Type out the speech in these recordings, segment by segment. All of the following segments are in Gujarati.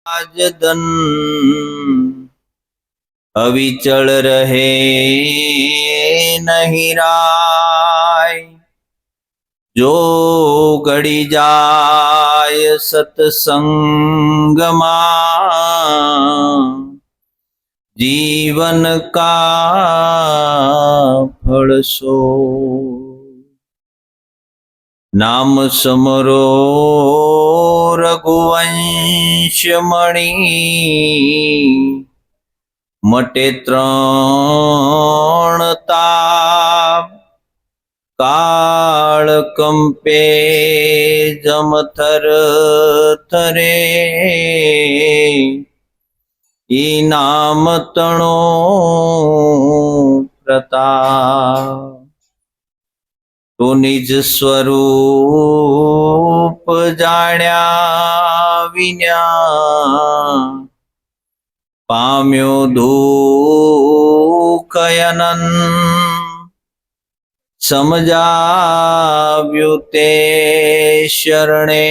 રાજદન અવિચળ રહે નહીં રાય, જો ગળી જાય સત્સંગમાં, જીવન કા ફળસો. નામ સમરો રઘુવંશ મણી, મટે ત્રણ તાપ, કાળ કંપે જમથર થરે, ઈ નામ તણો પ્રતાપ. તો નિજ સ્વરૂપ જાણ્યા વિના, પામ્યો દુઃખ અનંત, સમજાવ્યું તે શરણે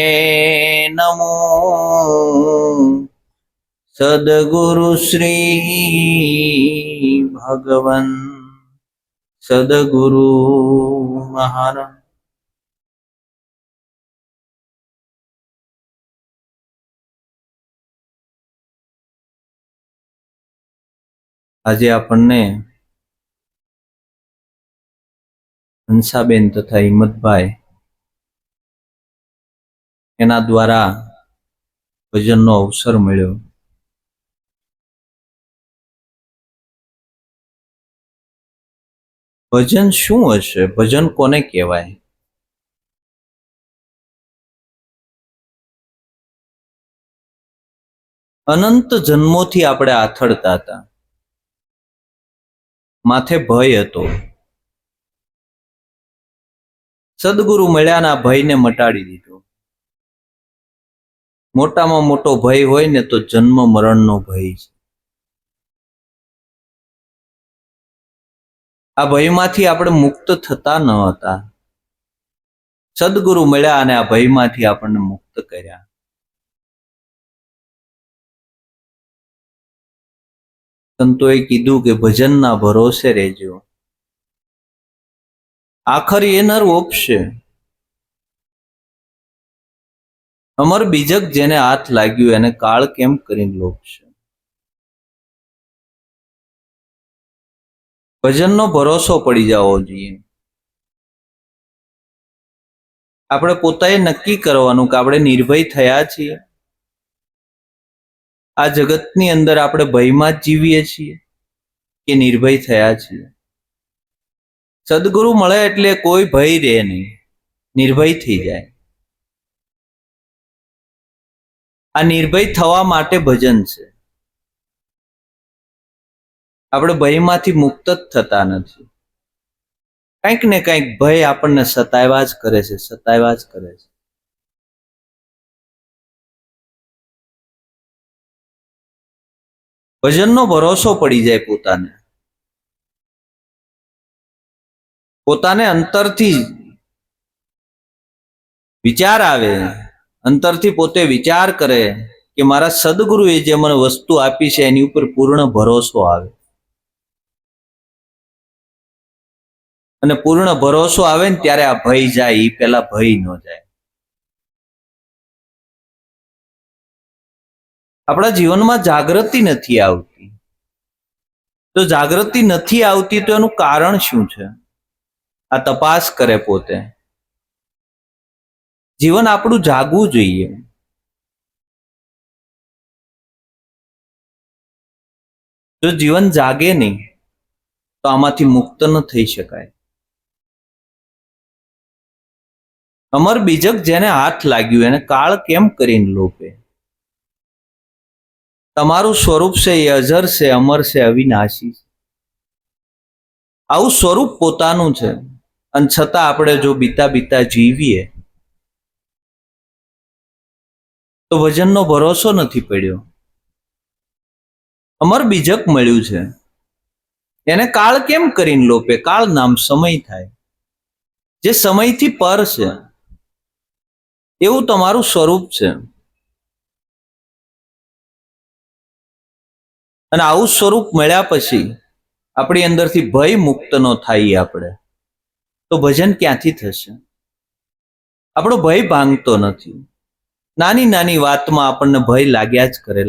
નમો, સદગુરુ શ્રી ભગવન સદગુરુ મહારાજ. આજે આપણને હંસાબેન તથા હિંમતભાઈ એના દ્વારા ભજનનો અવસર મળ્યો. ભજન શું હશે? ભજન કોને કહેવાય? અનંત જન્મોથી આપણે આથડતા હતા, માથે ભય હતો. સદગુરુ મળ્યાના ભયને મટાડી દીધો. મોટામાં મોટો ભય હોય ને તો જન્મ મરણનો ભય છે. આ ભયમાંથી આપણે મુક્ત થતા ન હતા. સદગુરુ મળ્યા અને આ ભયમાંથી આપણને મુક્ત કર્યા. સંતોએ કીધું કે ભજનના ભરોસે રહેજો, આખરી એ નર ઓપશે. અમર બીજક જેને હાથ લાગ્યું એને કાળ કેમ કરીને લોપશે. ભજનનો ભરોસો પડી જવો જોઈએ. આપણે પોતાએ નક્કી કરવાનું કે આપણે નિર્ભય થયા છીએ. આ જગતની અંદર આપણે ભયમાં જ જીવીએ છીએ કે નિર્ભય થયા છીએ. સદગુરુ મળે એટલે કોઈ ભય રહે નહીં, નિર્ભય થઈ જાય. આ નિર્ભય થવા માટે ભજન છે. આપણે ભયમાંથી મુક્ત જ થતા નથી. કંઈક ને કંઈક ભય આપણને સતાવ્યા જ કરે છે, સતાવ્યા જ કરે છે. ભજનનો ભરોસો પડી જાય પોતાને. પોતાને અંતરથી વિચાર આવે, અંતરથી પોતે વિચાર કરે કે મારા સદગુરુએ જે મને વસ્તુ આપી છે એની ઉપર પૂર્ણ ભરોસો આવે. અને પૂર્ણ ભરોસો આવે ને ત્યારે આ ભય જાય, એ પેલા ભય ન જાય. આપણા જીવનમાં જાગૃતિ નથી આવતી. તો જાગૃતિ નથી આવતી તો એનું કારણ શું છે? આ તપાસ કરે પોતે. જીવન આપણું જાગવું જોઈએ. જો જીવન જાગે નહીં તો આમાંથી મુક્ત ન થઈ શકાય. અમર બીજક જેને હાથ લાગ્યું એને કાળ કેમ કરીને લોપે. તમારું સ્વરૂપ છે એ અજર છે, અમર છે, અવિનાશી છે. આવું સ્વરૂપ પોતાનું છે અને છતાં આપણે જો બીતા બીતા જીવીએ તો ભજનનો ભરોસો નથી પડ્યો. અમર બીજક મળ્યું છે એને કાળ કેમ કરીને લોપે. કાળ નામ સમય થાય, જે સમયથી પર છે. એવું તમારું સ્વરૂપ છે. અને આવું સ્વરૂપ મળ્યા પછી આપણી અંદરથી ભય મુક્ત ન થાય આપણે, તો ભજન ક્યાંથી થશે? આપણો ભય ભાંગતો નથી. નાની નાની વાતમાં આપણને ભય લાગ્યા જ કરે.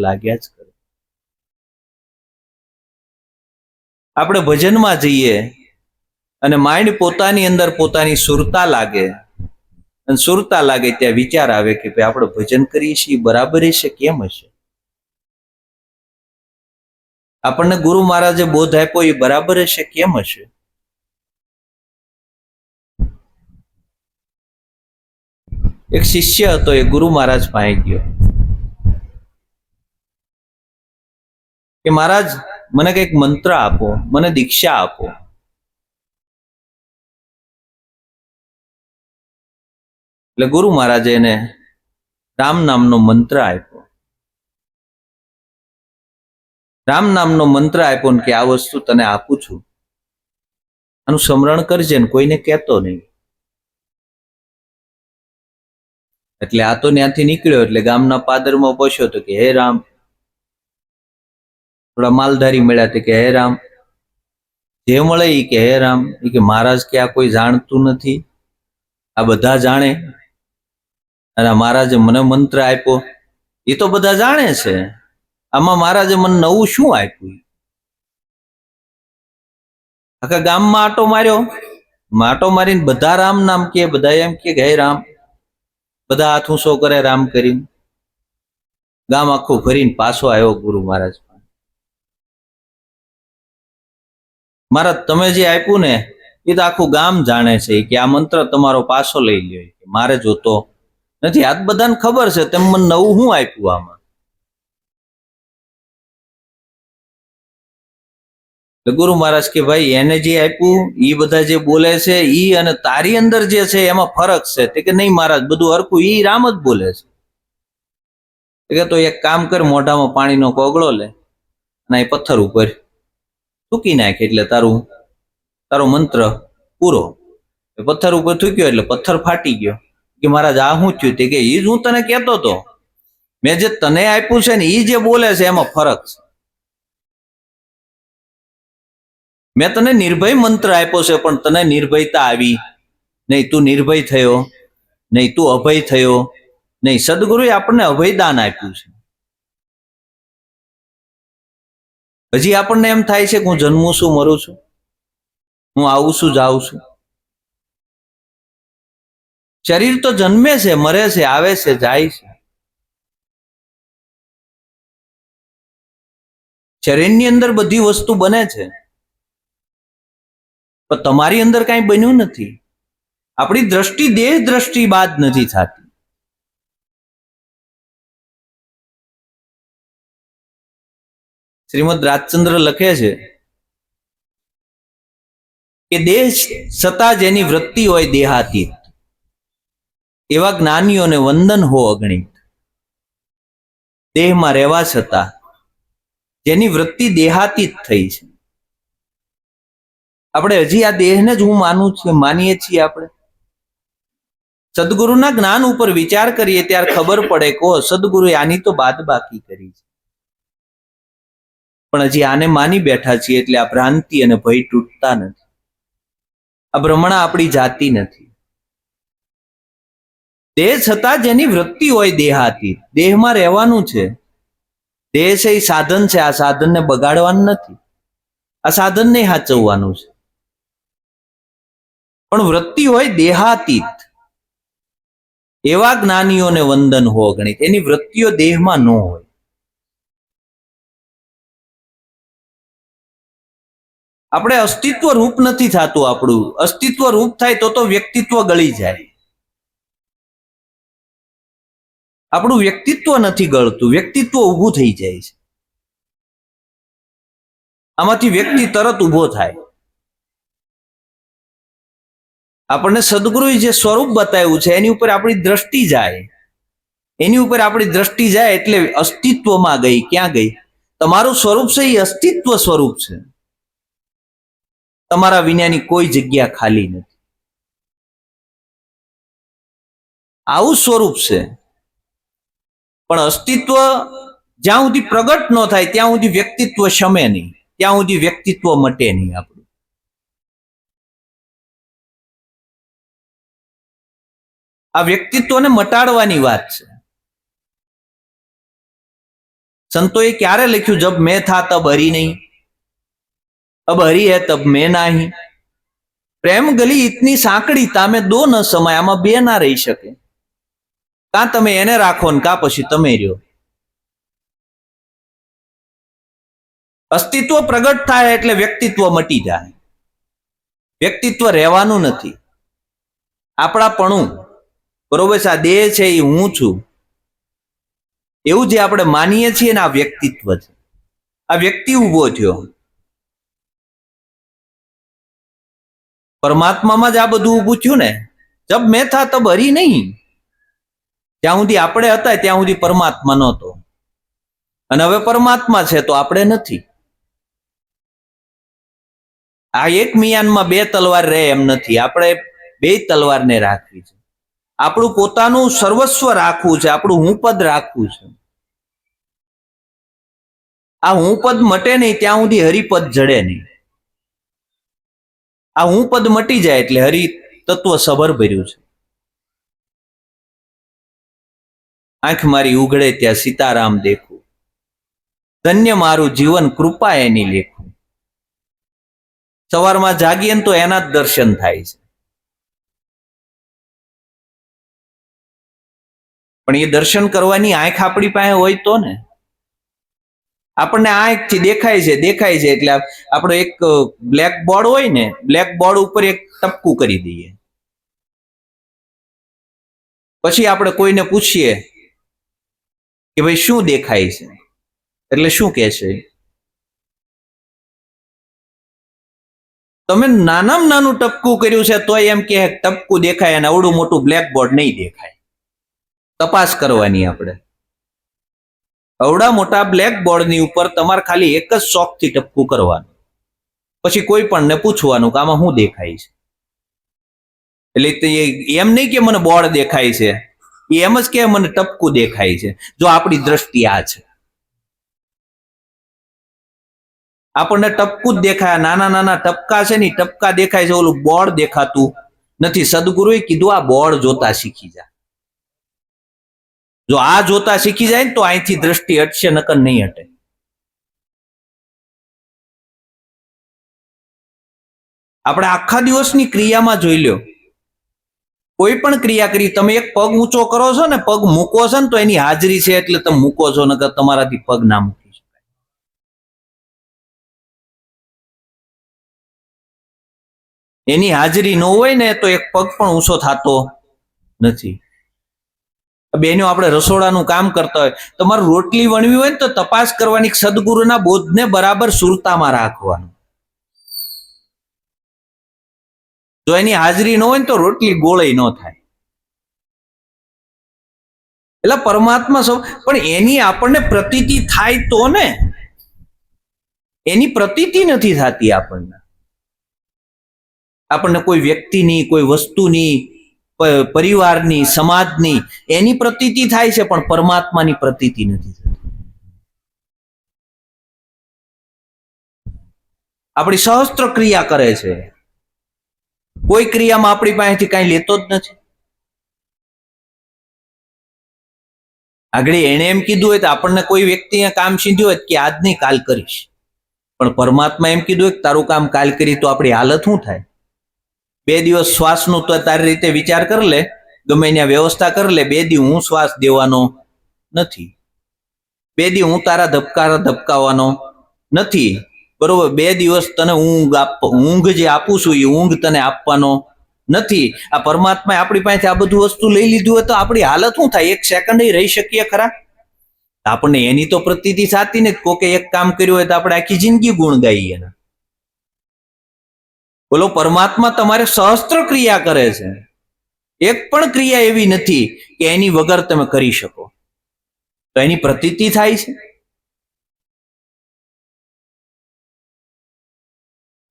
આપણે ભજનમાં જઈએ અને માઇન્ડ પોતાની અંદર પોતાની સુરતા લાગે, અને સુરતા લાગે ત્યાં વિચાર આવે કે ભાઈ આપણે ભજન કરીએ છીએ બરાબર છે, કેમ હશે? આપણને ગુરુ મહારાજે બોધ આપ્યો એ બરાબર હશે, કેમ હશે? એક શિષ્ય હતો, એ ગુરુ મહારાજ પાસે ગયો કે મહારાજ મને કંઈક મંત્ર આપો, મને દીક્ષા આપો. એટલે ગુરુ મહારાજે એને રામ નામનો મંત્ર આપ્યો. રામ નામનો મંત્ર આપ્યો ને કે આ વસ્તુ તને આપું છું, આનું સ્મરણ કરજે ને કોઈને કહેતો નહીં. એટલે આ તો ત્યાંથી નીકળ્યો એટલે ગામના પાદરમાં પહોંચ્યો તો કે હે રામ, થોડા માલધારી મળ્યા કે હે રામ, જે મળે એ કે હે રામ, એ કે મહારાજ કે આ કોઈ જાણતું નથી, આ બધા જાણે, અને મહારાજે મને મંત્ર આપ્યો એ તો બધા જાણે છે, આમાં મહારાજે મને નવું શું આપ્યું? આખા ગામમાં આટો માર્યો, આટો મારીને બધા રામ નામ કે, બધા એમ કે હે રામ, બધા હાથ ઊંચો કરે રામ કરીને. ગામ આખું ફરીને પાછો આવ્યો ગુરુ મહારાજ. મહારાજ તમે જે આપ્યું ને એ તો આખું ગામ જાણે છે કે આ મંત્ર તમારો પાછો લઈ લ્યો, મારે જોતો નથી, આ બધાને ખબર છે, તેમ મને નવું શું આપ્યું આમાં? ગુરુ મહારાજ કે ભાઈ એને જે આપ્યું એ બધા જે બોલે છે ઈ અને તારી અંદર જે છે એમાં ફરક છે. તે કે નહીં મહારાજ, બધું હરખું, ઈ રામ જ બોલે છે. કે તો એક કામ કર, મોઢામાં પાણીનો કોગળો લે અને એ પથ્થર ઉપર થૂકી નાખ એટલે તારો મંત્ર પૂરો. પથ્થર ઉપર થૂક્યો એટલે પથ્થર ફાટી ગયો. કે મહારાજ આ શું થયું? તે કે ઈ જ હું તને કહેતો હતો, મેં જે તને આપ્યું છે ને ઈ જે બોલે છે એમાં ફરક છે. મેં તને નિર્ભય મંત્ર આપ્યો છે પણ તને નિર્ભયતા આવી નહીં, તું નિર્ભય થયો નહીં, તું અભય થયો નહીં. સદગુરુએ આપણને અભયદાન આપ્યું છે. હજી આપણને એમ થાય છે કે હું જન્મું છું, મરું છું, હું આવું છું, જાઉં છું. શરીર તો જન્મે છે, મરે છે, આવે છે, જાય છે. શરીરની અંદર બધી વસ્તુ બને છે, પણ તમારી અંદર કાંઈ બન્યું નથી. આપણી દ્રષ્ટિ દેહ દ્રષ્ટિ બાદ નથી થતી. શ્રીમદ રાજચંદ્ર લખે છે કે દેહ છતાં જેની વૃત્તિ હોય દેહાતીત, એવા જ્ઞાનીઓને વંદન હો અગણિત. દેહમાં રહેવા છતાં જેની વૃત્તિ દેહાતીત થઈ છે. આપણે હજી આ દેહને જ હું માનું છું, માનીએ છીએ આપણે. સદગુરુના જ્ઞાન ઉપર વિચાર કરીએ ત્યારે ખબર પડે કે સદગુરુએ આની તો બાદ બાકી કરી છે, પણ હજી આને માની બેઠા છીએ એટલે આ ભ્રાંતિ અને ભય તૂટતા નથી. આ ભ્રમણા આપણી જાતિ નથી. દેહ છતાં જેની વૃત્તિ હોય દેહાતી, દેહમાં રહેવાનું છે. દેહ છે એ સાધન છે, આ સાધનને બગાડવાનું નથી, આ સાધનને સાચવવાનું છે. પણ વૃત્તિ હોય દેહાતીત, એવા જ્ઞાનીઓને વંદન હો ગણિત. એની વૃત્તિઓ દેહમાં ન હોય. આપણે અસ્તિત્વ રૂપ નથી થતું. આપણું અસ્તિત્વ રૂપ થાય તો વ્યક્તિત્વ ગળી જાય. આપણું વ્યક્તિત્વ નથી ગળતું, વ્યક્તિત્વ ઊભું થઈ જાય છે. આમાંથી વ્યક્તિ તરત ઊભો થાય. આપણને સદગુરુએ જે સ્વરૂપ બતાવ્યું છે એની ઉપર આપણી દ્રષ્ટિ જાય. એની ઉપર આપણી દ્રષ્ટિ જાય એટલે અસ્તિત્વમાં ગઈ. ક્યાં ગઈ? તમારું સ્વરૂપ છે એ અસ્તિત્વ સ્વરૂપ છે. તમારા વિનાની કોઈ જગ્યા ખાલી નથી. આવું સ્વરૂપ છે. પણ અસ્તિત્વ જ્યાં સુધી પ્રગટ ન થાય ત્યાં સુધી વ્યક્તિત્વ શમે નહીં, ત્યાં સુધી વ્યક્તિત્વ મટે નહીં આપણું. આ વ્યક્તિત્વને મટાડવાની વાત છે. સંતોએ ક્યારે લખ્યું, જબ મેં થા તબ હરી નહીં, અબ હરી હૈ તબ મેં નહીં. પ્રેમ ગલી ઇતની સાંકડી તામે દો ન સમાય, આમાં બે ના રહી શકે. કાં તમે એને રાખો ને કાં પછી તમે રહ્યો. અસ્તિત્વ પ્રગટ થાય એટલે વ્યક્તિત્વ મટી જાય. વ્યક્તિત્વ રહેવાનું નથી. આપણાપણું, બરોબર છે, આ દેહ છે એ હું છું એવું જે આપણે માનીએ છીએ ને આ વ્યક્તિત્વ છે. આ વ્યક્તિ ઉભો થયો. પરમાત્મામાં જ આ બધું ઊભું થયું ને. જબ મેં થા તબ હરી નહીં. જ્યાં સુધી આપણે હતા ત્યાં સુધી પરમાત્મા નહોતો, અને હવે પરમાત્મા છે તો આપણે નથી. આ એક મિયાનમાં બે તલવાર રહે એમ નથી. આપણે બે તલવારને રાખવી છે. આપણું પોતાનું સર્વસ્વ રાખવું છે, આપણું હું પદ રાખવું છે. આ હું પદ મટે નહીં ત્યાં સુધી હરિપદ જડે નહીં. આ હું પદ મટી જાય એટલે હરિ તત્વ સભર ભર્યું છે. આંખ મારી ઉઘડે ત્યાં સીતારામ દેખું, ધન્ય મારું જીવન કૃપા એની લેખું. સવારમાં જાગીએ ને તો એના જ દર્શન થાય છે. પણ એ દર્શન કરવાની આંખ આપણી પાસે હોય તો ને. આપણને આંખથી દેખાય છે એટલે આપણો એક બ્લેક બોર્ડ હોય ને, બ્લેક બોર્ડ ઉપર એક ટપકું કરી દઈએ. પછી આપણે કોઈને પૂછીએ કે ભાઈ શું દેખાય છે, એટલે શું કહે છે? તમે નાનામાં નાનું ટપકું કર્યું છે તો એમ કે ટપકું દેખાય, અને આવડું મોટું બ્લેક બોર્ડ નહીં દેખાય. તપાસ કરવાની આપણે. અવડા મોટા બ્લેક બોર્ડની ઉપર તમારે ખાલી એક જ શોખથી ટપકું કરવાનું, પછી કોઈ પણને પૂછવાનું કે આમાં શું દેખાય છે. એટલે એમ નહીં કે મને બોર્ડ દેખાય છે, એમ જ કે મને ટપકું દેખાય છે. જો આપણી દ્રષ્ટિ આ છે, આપણને ટપકું જ દેખાય. નાના નાના ટપકા છે ને, ટપકા દેખાય છે, ઓલું બોર્ડ દેખાતું નથી. સદગુરુએ કીધું આ બોર્ડ જોતા શીખી જા. જો આ જોતા શીખી જાય ને તો અહીંથી દ્રષ્ટિ હટશે, નકર નહીં હટે. આપણે આખા દિવસની ક્રિયામાં જોઈ લો, કોઈ પણ ક્રિયા કરી, તમે એક પગ ઊંચો કરો છો ને, પગ મૂકો છો ને તો એની હાજરી છે એટલે તમે મૂકો છો, નકર તમારાથી પગ ના મૂકી શકાય. એની હાજરી ન હોય ને તો એક પગ પણ ઊંચો થતો નથી. બેનો આપણે રસોડાનું કામ કરતા હોય, તમારે રોટલી વણવી હોય ને તો તપાસ કરવાની, સદગુરુના બોધને બરાબર સુરતામાં રાખવાનું. જો એની હાજરી ન હોય ને તો રોટલી ગોળઈ ન થાય. એટલે પરમાત્મા સૌ, પણ એની આપણને પ્રતીતિ થાય તો ને. એની પ્રતીતિ નથી થતી આપણને. આપણને કોઈ વ્યક્તિની, કોઈ વસ્તુની, પરિવારની, સમાજની એની પ્રતીતિ થાય છે, પણ પરમાત્માની પ્રતીતિ નથી થતી. આપણી સહસ્ત્ર ક્રિયા કરે છે, કોઈ ક્રિયામાં આપણી પાસેથી કઈ લેતો જ નથી. આગળ એને એમ કીધું હોય તો આપણને કોઈ વ્યક્તિએ કામ સીધ્યું હોય કે આજ નહીં કાલ કરીશ, પણ પરમાત્મા એમ કીધું હોય કે તારું કામ કાલ કરી તો આપણી હાલત શું થાય? 2 દિવસ શ્વાસનું તો તારી રીતે વિચાર કરી લે, ગમે ત્યાં વ્યવસ્થા કરી લે. 2 દિવસ હું શ્વાસ દેવાનો નથી, 2 દિવસ હું તારા ધબકાવવાનો નથી, બરોબર? 2 દિવસ તને ઊંઘ જે આપું છું એ ઊંઘ તને આપવાનો નથી. આ પરમાત્માએ આપણી પાસે આ બધું વસ્તુ લઈ લીધું હોય તો આપણી હાલત શું થાય? 1 સેકન્ડ રહી શકીએ ખરા? આપણને એની તો પ્રતીતિ થતી ને, કોકે એક કામ કર્યું હોય તો આપણે આખી જિંદગી ગુણ ગાઈએ એના. બોલો, પરમાત્મા તમારે સહસ્ત્ર ક્રિયા કરે છે, એક પણ ક્રિયા એવી નથી કે એની વગર તમે કરી શકો. તો એની પ્રતીતિ થાય છે.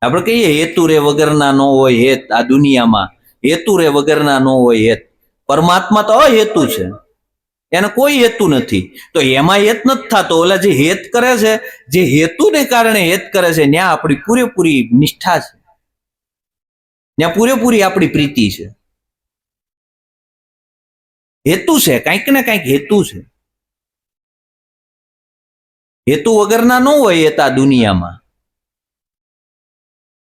આપણે કહીએ હેતુ રે વગરના ન હોય હેત. આ દુનિયામાં હેતુ રે વગરના ન હોય હેત. પરમાત્મા તો અહેતુ છે. એને કોઈ હેતુ નથી. તો એમાં હેત નથી થતો. ઓલા જે હેત કરે છે, જે હેતુને કારણે હેત કરે છે, ત્યાં આપણી પૂરેપૂરી નિષ્ઠા છે, ત્યાં પૂરેપૂરી આપણી પ્રીતિ છે. હેતુ છે, કંઈક ને કંઈક હેતુ છે. હેતુ વગરના ન હોય એતા દુનિયામાં.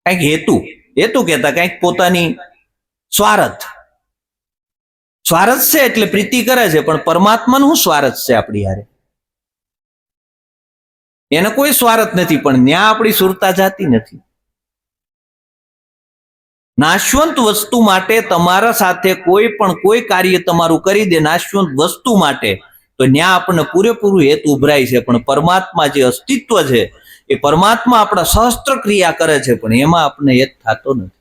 કંઈક હેતુ હેતુ કહેતા કંઈક પોતાની સ્વાર્થ છે એટલે પ્રીતિ કરે છે. પણ પરમાત્માનું શું સ્વાર્થ છે આપણી હારે? એને કોઈ સ્વાર્થ નથી. પણ ન્યા આપણી સુરતા જાતી નથી. નાશવંત વસ્તુ માટે તમારા સાથે કોઈ કાર્ય તમારું કરી દે, નાશવંત વસ્તુ માટે, તો ન્યા આપણને પૂરેપૂરું હેત ઉભરાય છે. પણ પરમાત્મા જે અસ્તિત્વ છે, એ પરમાત્મા આપણા સહસ્ત્ર ક્રિયા કરે છે, પણ એમાં આપણને હેત થતો નથી.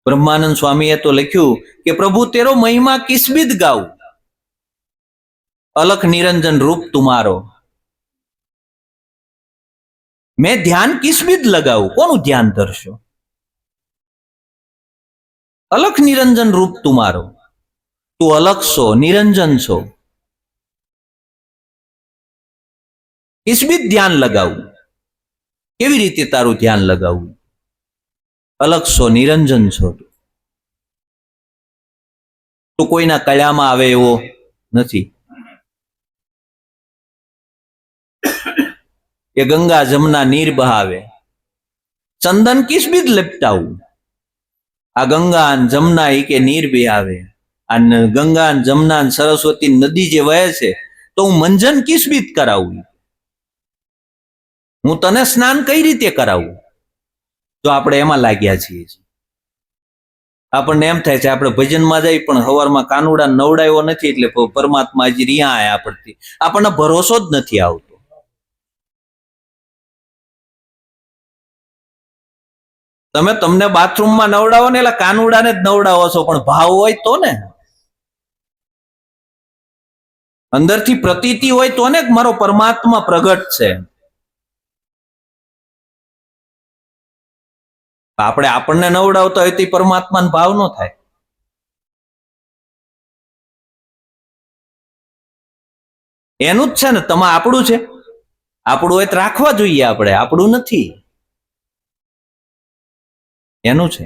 બ્રહ્માનંદ સ્વામીએ તો લખ્યું કે પ્રભુ તેરો મહિમા કિસબિદ ગાઉં, અલખ નિરંજન રૂપ તુમારો. મેં ધ્યાન કિસબિદ લગાવું. કોનું ધ્યાન ધરશો? અલખ નિરંજન રૂપ તુમારો. તું અલખ છો, નિરંજન છો. કિસબિદ ધ્યાન લગાવું. કેવી રીતે તારું ધ્યાન લગાવવું? અલગ છો, નિરંજન છો. તું કોઈના કળામાં આવે એવો નથી. એ ગંગા જમના નીર બહાવે, ચંદન કિસબિદ લપટાવું. આ ગંગા જમના એ કે નીર બહાવે, આ ગંગા જમના સરસ્વતી નદી જે વહે છે, તો હું મંજન કિસબિદ કરાવું. હું તને સ્નાન કઈ રીતે કરાવું? જો આપણે એમાં લાગ્યા છીએ. આપણને એમ થાય છે આપણે ભજનમાં જઈ પણ સવારમાં કાનુડા નવડાવ્યો નથી એટલે પરમાત્મા હજી રિયા આયા આપણથી. આપણને ભરોસો જ નથી આવતો. તમને બાથરૂમમાં નવડાવો ને એટલે કાનુડાને જ નવડાવો છો, પણ ભાવ હોય તો ને, અંદરથી પ્રતીતિ હોય તો ને મારો પરમાત્મા પ્રગટ છે. આપણને નવડાવતા હોય તો પરમાત્માનો ભાવ ન થાય. એનું જ છે ને. આપણું છે, આપણું હોય તો રાખવા જોઈએ. આપણું નથી, એનું છે.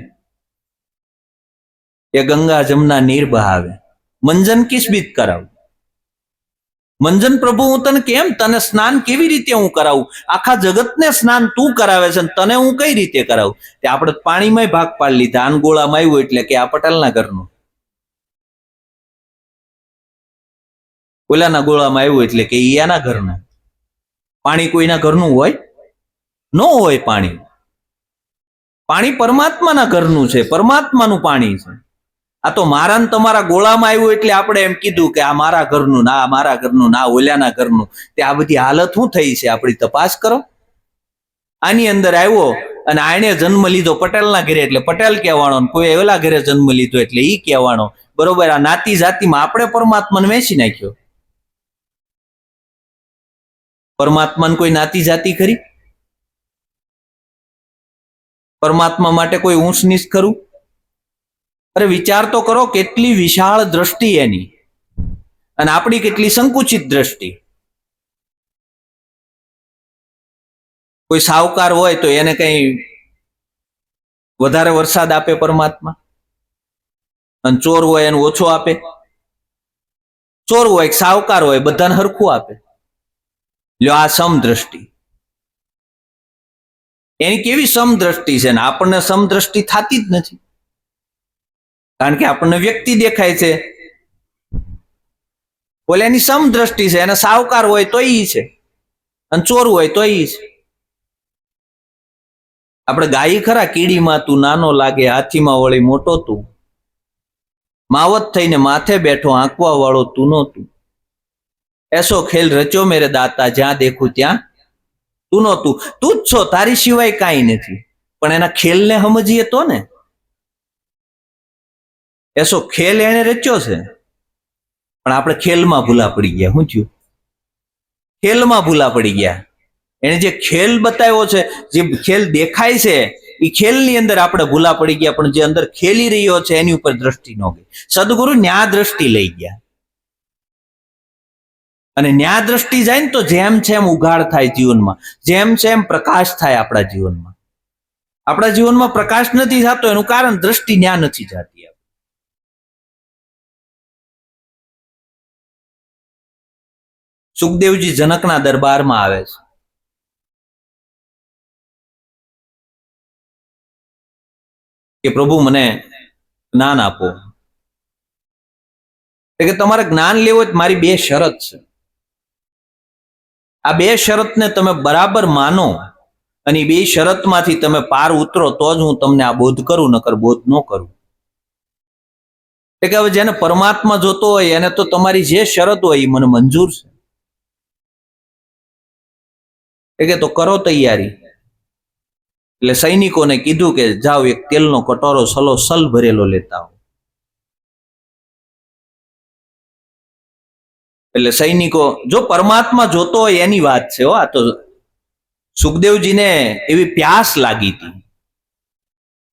એ ગંગા જમના નીર બહાવે, મંજન કિસબિદ કરાવું. મંજન પ્રભુ હું તને સ્નાન કેવી રીતે હું કરાવું? આખા જગતને સ્નાન તું કરાવે છે, તને હું કઈ રીતે કરાવું? તે આપણે પાણીમાં ભાગ પાડી લીધા. આનગોળામાં આવ્યું એટલે કે આ પટેલના ઘરનું, ઓલાના ગોળામાં આવ્યું એટલે કે એના ઘરનું. પાણી કોઈના ઘરનું હોય ન હોય? પાણી પરમાત્માના ઘરનું છે, પરમાત્માનું પાણી છે. આ તો મારા ને તમારા ગોળામાં આવ્યું એટલે આપણે એમ કીધું કે આ મારા ઘરનું, ના મારા ઘરનું, ના ઓલાના ઘરનું. તે આ બધી હાલત શું થઈ છે આપણી તપાસ કરો. આની અંદર આવ્યો અને આને જન્મ લીધો પટેલના ઘરે એટલે પટેલ કહેવાનો, કોઈ ઓલા ઘરે જન્મ લીધો એટલે ઈ કહેવાનો. બરોબર. આ નાતી જાતિમાં આપણે પરમાત્માને વેચી નાખ્યો. પરમાત્માને કોઈ નાતી જાતિ ખરી? પરમાત્મા માટે કોઈ ઊંચ નીચ ખરું? અરે વિચાર તો કરો, કેટલી વિશાળ દ્રષ્ટિ એની, અને આપણી કેટલી સંકુચિત દ્રષ્ટિ. કોઈ સાવકાર હોય તો એને કઈ વધારે વરસાદ આપે પરમાત્મા, અને ચોર હોય એને ઓછો આપે? ચોર હોય સાવકાર હોય બધાને હરખું આપે. લ્યો આ સમદ્રષ્ટિ. એની કેવી સમદ્રષ્ટિ છે, ને આપણને સમદ્રષ્ટિ થતી જ નથી. કારણ કે આપણને વ્યક્તિ દેખાય છે. બોલે એની સમદ્રષ્ટિ છે, એને સાવકાર હોય તો ઈ છે, અને ચોર હોય તો ઈ છે. આપણે ગાઈ ખરા, કીડીમાં તું નાનો લાગે, હાથીમાં વળી મોટો તું, માવત થઈને માથે બેઠો, આંકવા વાળો તું નો તું. એસો ખેલ રચ્યો મેરે દાતા, જ્યાં દેખું ત્યાં તું નો તું. તું જ છો, તારી સિવાય કાંઈ નથી. પણ એના ખેલને સમજીએ તો ને. એસો ખેલ એને રચ્યો છે, પણ આપણે ખેલમાં ભૂલા પડી ગયા. શું થયું? ખેલમાં ભૂલા પડી ગયા. એને જે ખેલ બતાવ્યો છે, જે ખેલ દેખાય છે, એ ખેલની અંદર આપણે ભૂલા પડી ગયા, પણ જે અંદર ખેલી રહ્યો છે એની ઉપર દ્રષ્ટિ ન ગઈ. સદગુરુ ન્યા દ્રષ્ટિ લઈ ગયા, અને ન્યા દ્રષ્ટિ જાય ને તો જેમ છે એમ ઉઘાડ થાય જીવનમાં, જેમ છે એમ પ્રકાશ થાય આપણા જીવનમાં. આપણા જીવનમાં પ્રકાશ નથી થતો એનું કારણ દ્રષ્ટિ ન્યા નથી જતી. સુખદેવજી જનકના દરબારમાં આવે છે કે પ્રભુ મને જ્ઞાન આપો. કે તમારે જ્ઞાન લેવું હોય મારી બે શરત છે. આ બે શરતને તમે બરાબર માનો અને બે શરતમાંથી તમે પાર ઉતરો તો જ હું તમને આ બોધ કરું, નકર બોધ ન કરું. કે હવે જેને પરમાત્મા જોતો હોય એને તો તમારી જે શરત હોય એ મને મંજૂર છે. કે તો કરો તૈયારી. એટલે સૈનિકોને કીધું કે જાઓ એક તેલનો કટોરો સલોસલ ભરેલો લેતા આવો. એટલે સૈનિકો, જો પરમાત્મા જોતો હોય એની વાત છે. આ તો સુખદેવજીને એવી પ્યાસ લાગી હતી,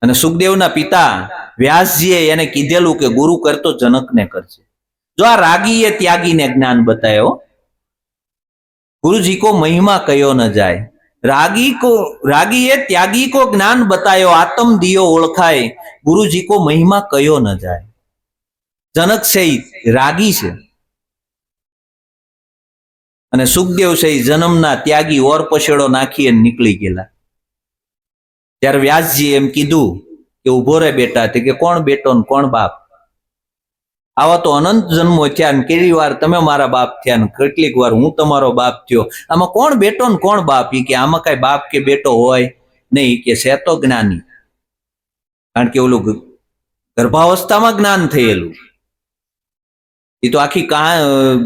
અને સુખદેવના પિતા વ્યાસજીએ એને કીધેલું કે ગુરુ કરતો જનકને કરજે. જો આ રાગીએ ત્યાગીને જ્ઞાન બતાવ્યો. ગુરુજી કો મહિમા કયો ન જાય, રાગીએ ત્યાગી કો જ્ઞાન બતાયો, આત્મ દિયો ઓળખાય, ગુરુજી કો મહિમા કયો ન જાય. જનક છે રાગી છે, અને સુખદેવ છે જન્મના ત્યાગી, ઓર પછેડો નાખી અને નીકળી ગયેલા. ત્યારે વ્યાસજી એમ કીધું કે ઉભો રે બેટા. તે કે કોણ બેટો ને કોણ બાપ? આવા તો અનંત જન્મો થયા ને કેટલી વાર તમે મારા બાપ થયા ને કેટલીક વાર હું તમારો બાપ થયો. આમાં કોણ બેટો ને કોણ બાપ? એ કે આમાં કઈ બાપ કે બેટો હોય નહીં, કે છે તો જ્ઞાની. કારણ કે ઓલું ગર્ભાવસ્થામાં જ્ઞાન થયેલું, એ તો આખી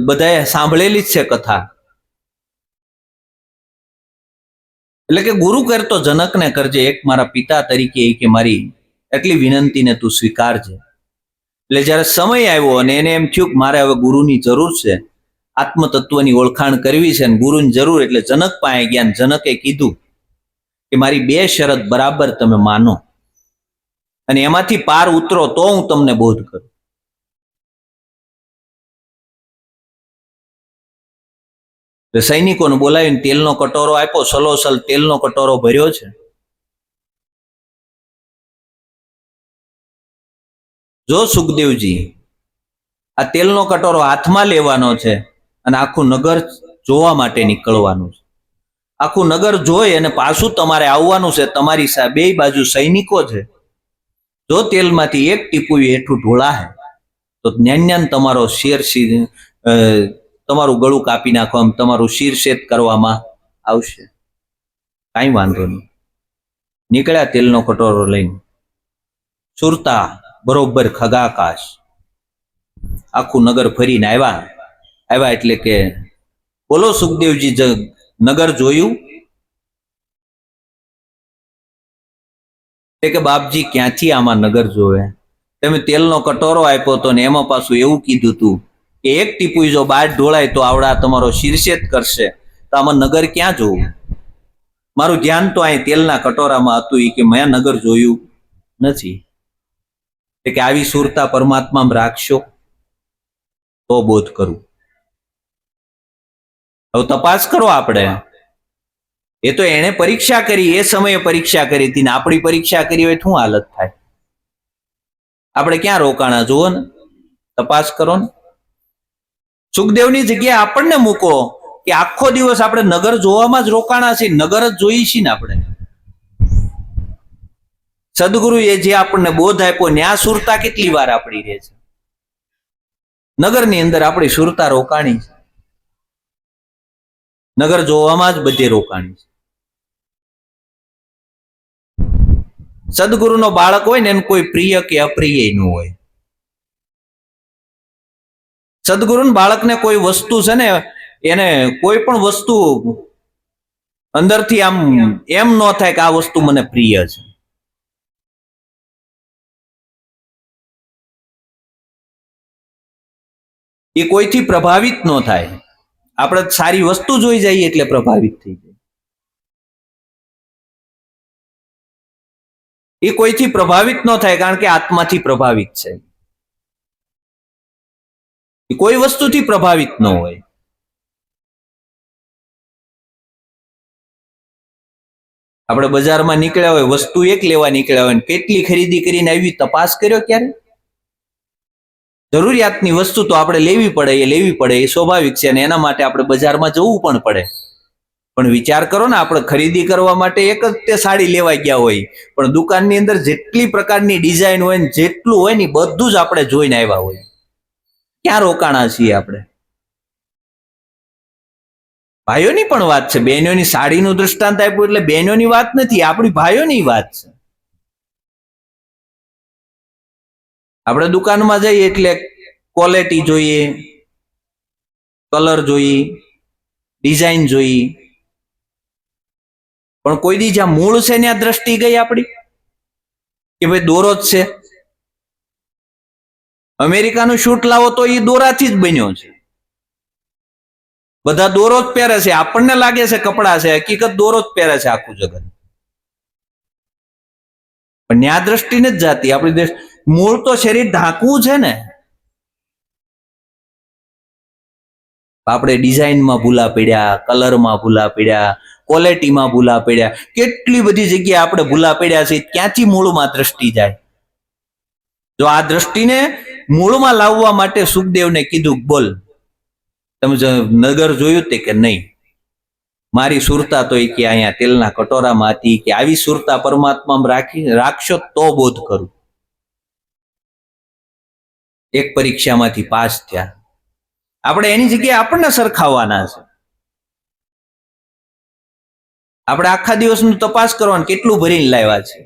બધાએ સાંભળેલી જ છે કથા. એટલે કે ગુરુ કરતો જનકને કરજે, એક મારા પિતા તરીકે કે મારી એટલી વિનંતીને તું સ્વીકારજે. એટલે જયારે સમય આવ્યો અને એને એમ થયું કે મારે હવે ગુરુની જરૂર છે, આત્મતત્વની ઓળખાણ કરવી છે અને ગુરુની જરૂર, એટલે જનક પાસે ગયા. જનકે કીધું કે મારી બે શરત બરાબર તમે માનો અને એમાંથી પાર ઉતરો તો હું તમને બોધ કરું. સૈનિકોને બોલાવીને તેલનો કટોરો આપ્યો, સલોસલ તેલનો કટોરો ભર્યો છે. જો સુખદેવજી, આ તેલનો કટોરો હાથમાં લેવાનો છે અને આખું નગર જોવા માટે નીકળવાનું છે. આખું નગર જોઈ અને પાછું તમારે આવવાનું છે. તમારી બે બાજુ સૈનિકો છે. જો તેલમાંથી એક ટીપું હેઠું ઢોળાય તો જ્ઞાન તમારો શેર તમારું ગળું કાપી નાખવામાં, તમારું શિરછેદ કરવામાં આવશે. કાંઈ વાંધો નહીં. નીકળ્યા તેલનો કટોરો લઈને. સુરતા બરોબર ખગાકાશ આખું નગર ફરીને આવ્યા એટલે કે બોલો સુખદેવજી, નગર જોયું? કે બાપજી ક્યાંથી આમાં નગર જોવે? તમે તેલનો કટોરો આપ્યો હતો ને એમાં પાછું એવું કીધું તું કે એક ટીપું જો બહાર ઢોળાય તો આવડા તમારો શિરછેદ કરશે, તો આમાં નગર ક્યાં જોવું? મારું ધ્યાન તો અહીં તેલના કટોરામાં હતું, કે મેં નગર જોયું નથી. કે આવી સુરતા પરમાત્મામાં રાખશો તો બોધ કરું. હવે તપાસ કરો આપણે. એ તો એને પરીક્ષા કરી, એ સમયે પરીક્ષા કરી હતી ને આપણી પરીક્ષા કરી હોય શું હાલત થાય? આપણે ક્યાં રોકાણા? જુઓ ને, તપાસ કરો ને. સુખદેવની જગ્યાએ આપણને મૂકો કે આખો દિવસ આપણે નગર જોવામાં જ રોકાણા છીએ, નગર જ જોઈએ છીએ ને આપણે. સદગુરુએ જે આપણને બોધ આપ્યો ન્યા સુરતા કેટલી વાર આપણી રહે છે? નગરની અંદર આપણી સુરતા રોકાણી છે, નગર જોવામાં જ બધે રોકાણી છે. સદગુરુનો બાળક હોય ને એને કોઈ પ્રિય કે અપ્રિય ન હોય. સદગુરુના બાળકને કોઈ વસ્તુ છે ને, એને કોઈ પણ વસ્તુ અંદરથી આમ એમ ન થાય કે આ વસ્તુ મને પ્રિય છે. એ કોઈથી પ્રભાવિત ન થાય. આપણે સારી વસ્તુ જોઈ જઈએ એટલે પ્રભાવિત થઈ જાય. એ કોઈથી પ્રભાવિત ન થાય, કારણ કે આત્માથી પ્રભાવિત છે. એ કોઈ વસ્તુથી પ્રભાવિત ન હોય. આપણે બજારમાં નીકળ્યા હોય, વસ્તુ એક લેવા નીકળ્યા હોય, કેટલી ખરીદી કરીને આવી, તપાસ કર્યો ક્યારે? જરૂરિયાતની વસ્તુ તો આપણે લેવી પડે, એ સ્વાભાવિક છે, અને એના માટે આપણે બજારમાં જવું પણ પડે. પણ વિચાર કરો ને, આપણે ખરીદી કરવા માટે એક જ તે સાડી લેવા ગયા હોય, પણ દુકાનની અંદર જેટલી પ્રકારની ડિઝાઇન હોય ને જેટલું હોય ને બધું જ આપણે જોઈને આવ્યા હોય. ક્યાં રોકાણા છીએ આપણે? ભાઈઓની પણ વાત છે. બહેનોની સાડીનું દૃષ્ટાંત આપ્યું એટલે બહેનોની વાત નથી, આપણી ભાઈઓની વાત છે. આપણે દુકાનમાં જઈએ એટલે ક્વોલિટી જોઈએ, કલર જોઈએ, ડિઝાઇન જોઈએ, પણ કોઈ દી જ્યાં મૂળ છે ત્યાં દ્રષ્ટિ ગઈ આપણી કે ભાઈ દોરો જ છે. અમેરિકાનું શૂટ લાવો તો એ દોરાથી જ બન્યો છે. બધા દોરો જ પહેરે છે, આપણને લાગે છે કપડા છે, હકીકત દોરો જ પહેરે છે આખું જગત. પણ ન્યા દ્રષ્ટિ નથી જાતી આપણી. મૂળ તો શરીર ઢાંકવું છે ને. આપણે ડિઝાઇનમાં ભૂલા પડ્યા, કલરમાં ભૂલા પડ્યા, ક્વોલિટીમાં ભૂલા પડ્યા, કેટલી બધી જગ્યાએ આપણે ભૂલા પડ્યા છે. ક્યાંથી મૂળમાં દ્રષ્ટિ જાય? જો આ દ્રષ્ટિને મૂળમાં લાવવા માટે સુખદેવને કીધું, બોલ તમે નગર જોયું તે કે નહીં? મારી સુરતા તો કે અહીંયા તેલના કટોરામાં હતી, કે આવી સુરતા પરમાત્મા રાખશો તો બોધ કરું. એક પરીક્ષામાંથી પાસ થયા. આપણે એની જગ્યાએ આપણને સરખાવવાના છે. આપણે આખા દિવસનું તપાસ કરવાનું, કેટલું ભરીને લાવ્યા છે.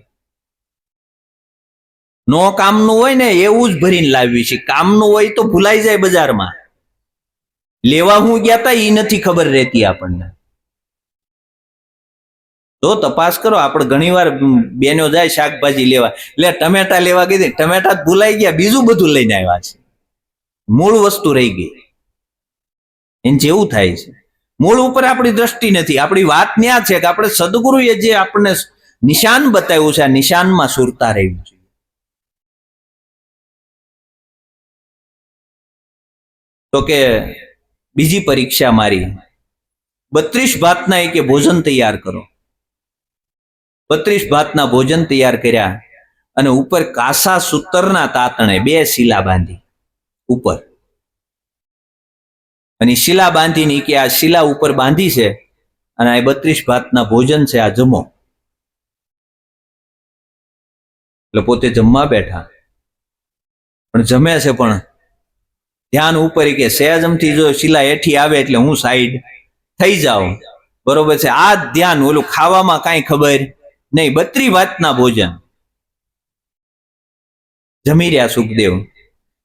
નો કામનું હોય ને એવું જ ભરીને લાવવી છે. કામનું હોય તો ભૂલાઈ જાય બજારમાં. લેવા હું ગયા તા એ નથી ખબર રહેતી આપણને. તો તપાસ કરો. આપણે ઘણી વાર બેનો જાય શાકભાજી લેવા, એટલે ટમેટા લેવા ગઈ, ટમેટા ભૂલાઈ ગયા, બીજું બધું લઈને આવ્યા છે. મૂળ વસ્તુ રહી ગઈ. એને જેવું થાય છે. મૂળ ઉપર આપણી દ્રષ્ટિ નથી. આપણી વાત ન્યા છે કે આપણે સદગુરુએ જે આપણને નિશાન બતાવ્યું છે, આ નિશાનમાં સુરતા રહેવી જોઈએ. તો કે બીજી પરીક્ષા મારી, 32 ભાતના કે ભોજન તૈયાર કરો. 32 ભાતના ભોજન તૈયાર કર્યા અને ઉપર કાસા સૂતરના તાતણે 2 શીલા બાંધી ઉપર. અને શીલા બાંધીને કે આ શીલા ઉપર બાંધી છે અને આ 32 ભાતના ભોજન છે, આ જમો. એટલે પોતે જમવા બેઠા, પણ જમે છે, પણ ધ્યાન ઉપર કે સહેજમથી જો શીલા હેઠી આવે એટલે હું સાઈડ થઈ જાઉં, બરોબર છે. આ ધ્યાન, ઓલું ખાવામાં કાંઈ ખબર નહીં. 32 ભાતના ભોજન જમી રહ્યા સુખદેવ.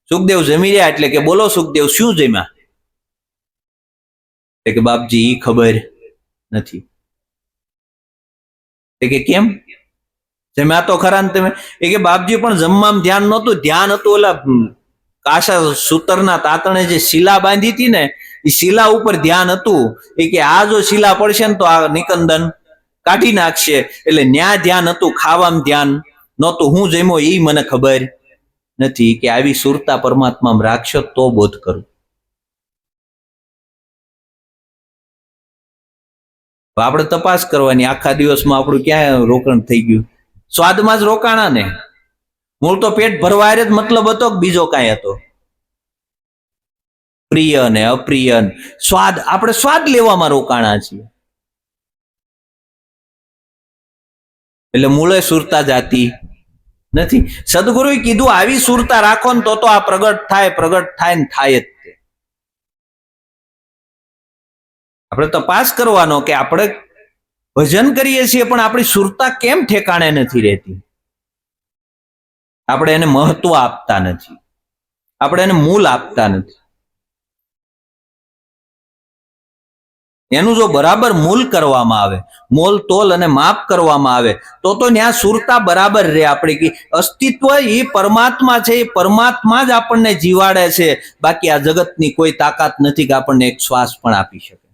સુખદેવ જમી રહ્યા એટલે કે બોલો સુખદેવ શું જમ્યા? કે બાપજી ઈ ખબર નથી. કે કેમ? જમ્યા તો ખરા ને તમે? એ કે બાપજી પણ જમવામાં ધ્યાન નહોતું, ધ્યાન હતું ઓલા કાસા સૂતરના તાતણે જે શીલા બાંધી હતી ને એ શીલા ઉપર ધ્યાન હતું. એ કે આ જો શીલા પડશે ને તો આ નિકંદન કાઢી નાખશે, એટલે ન્યા ધ્યાન હતું, ખાવામાં ધ્યાન નહોતું. હું જમ્યો એ મને ખબર નથી. કે આવી સુરતા પરમાત્મા રાખશો તો બોધ કરું. આપણે તપાસ કરવાની, આખા દિવસમાં આપણું ક્યાં રોકાણ થઈ ગયું? સ્વાદમાં જ રોકાણા ને. મૂળ તો પેટ ભરવા જ મતલબ હતો કે બીજો કાંઈ હતો? પ્રિય ને અપ્રિય સ્વાદ, આપણે સ્વાદ લેવામાં રોકાણા છીએ. એટલે મૂળે સુરતા જાતી નથી. સદગુરુએ કીધું આવી સુરતા રાખો ને તો આ પ્રગટ થાય, પ્રગટ થાય ને થાય જ. આપણે તપાસ કરવાનો કે આપણે ભજન કરીએ છીએ પણ આપણી સુરતા કેમ ઠેકાણે નથી રહેતી? આપણે એને મહત્વ આપતા નથી, આપણે એને મૂલ આપતા નથી. એનું જો બરાબર મૂલ કરવામાં આવે, મોલ તોલ અને માપ કરવામાં આવે તો ત્યાં સુરતા બરાબર રહે. આપણી અસ્તિત્વ એ પરમાત્મા છે, એ પરમાત્મા જ આપણને જીવાડે છે. બાકી આ જગતની કોઈ તાકાત નથી કે આપણને એક શ્વાસ પણ આપી શકે.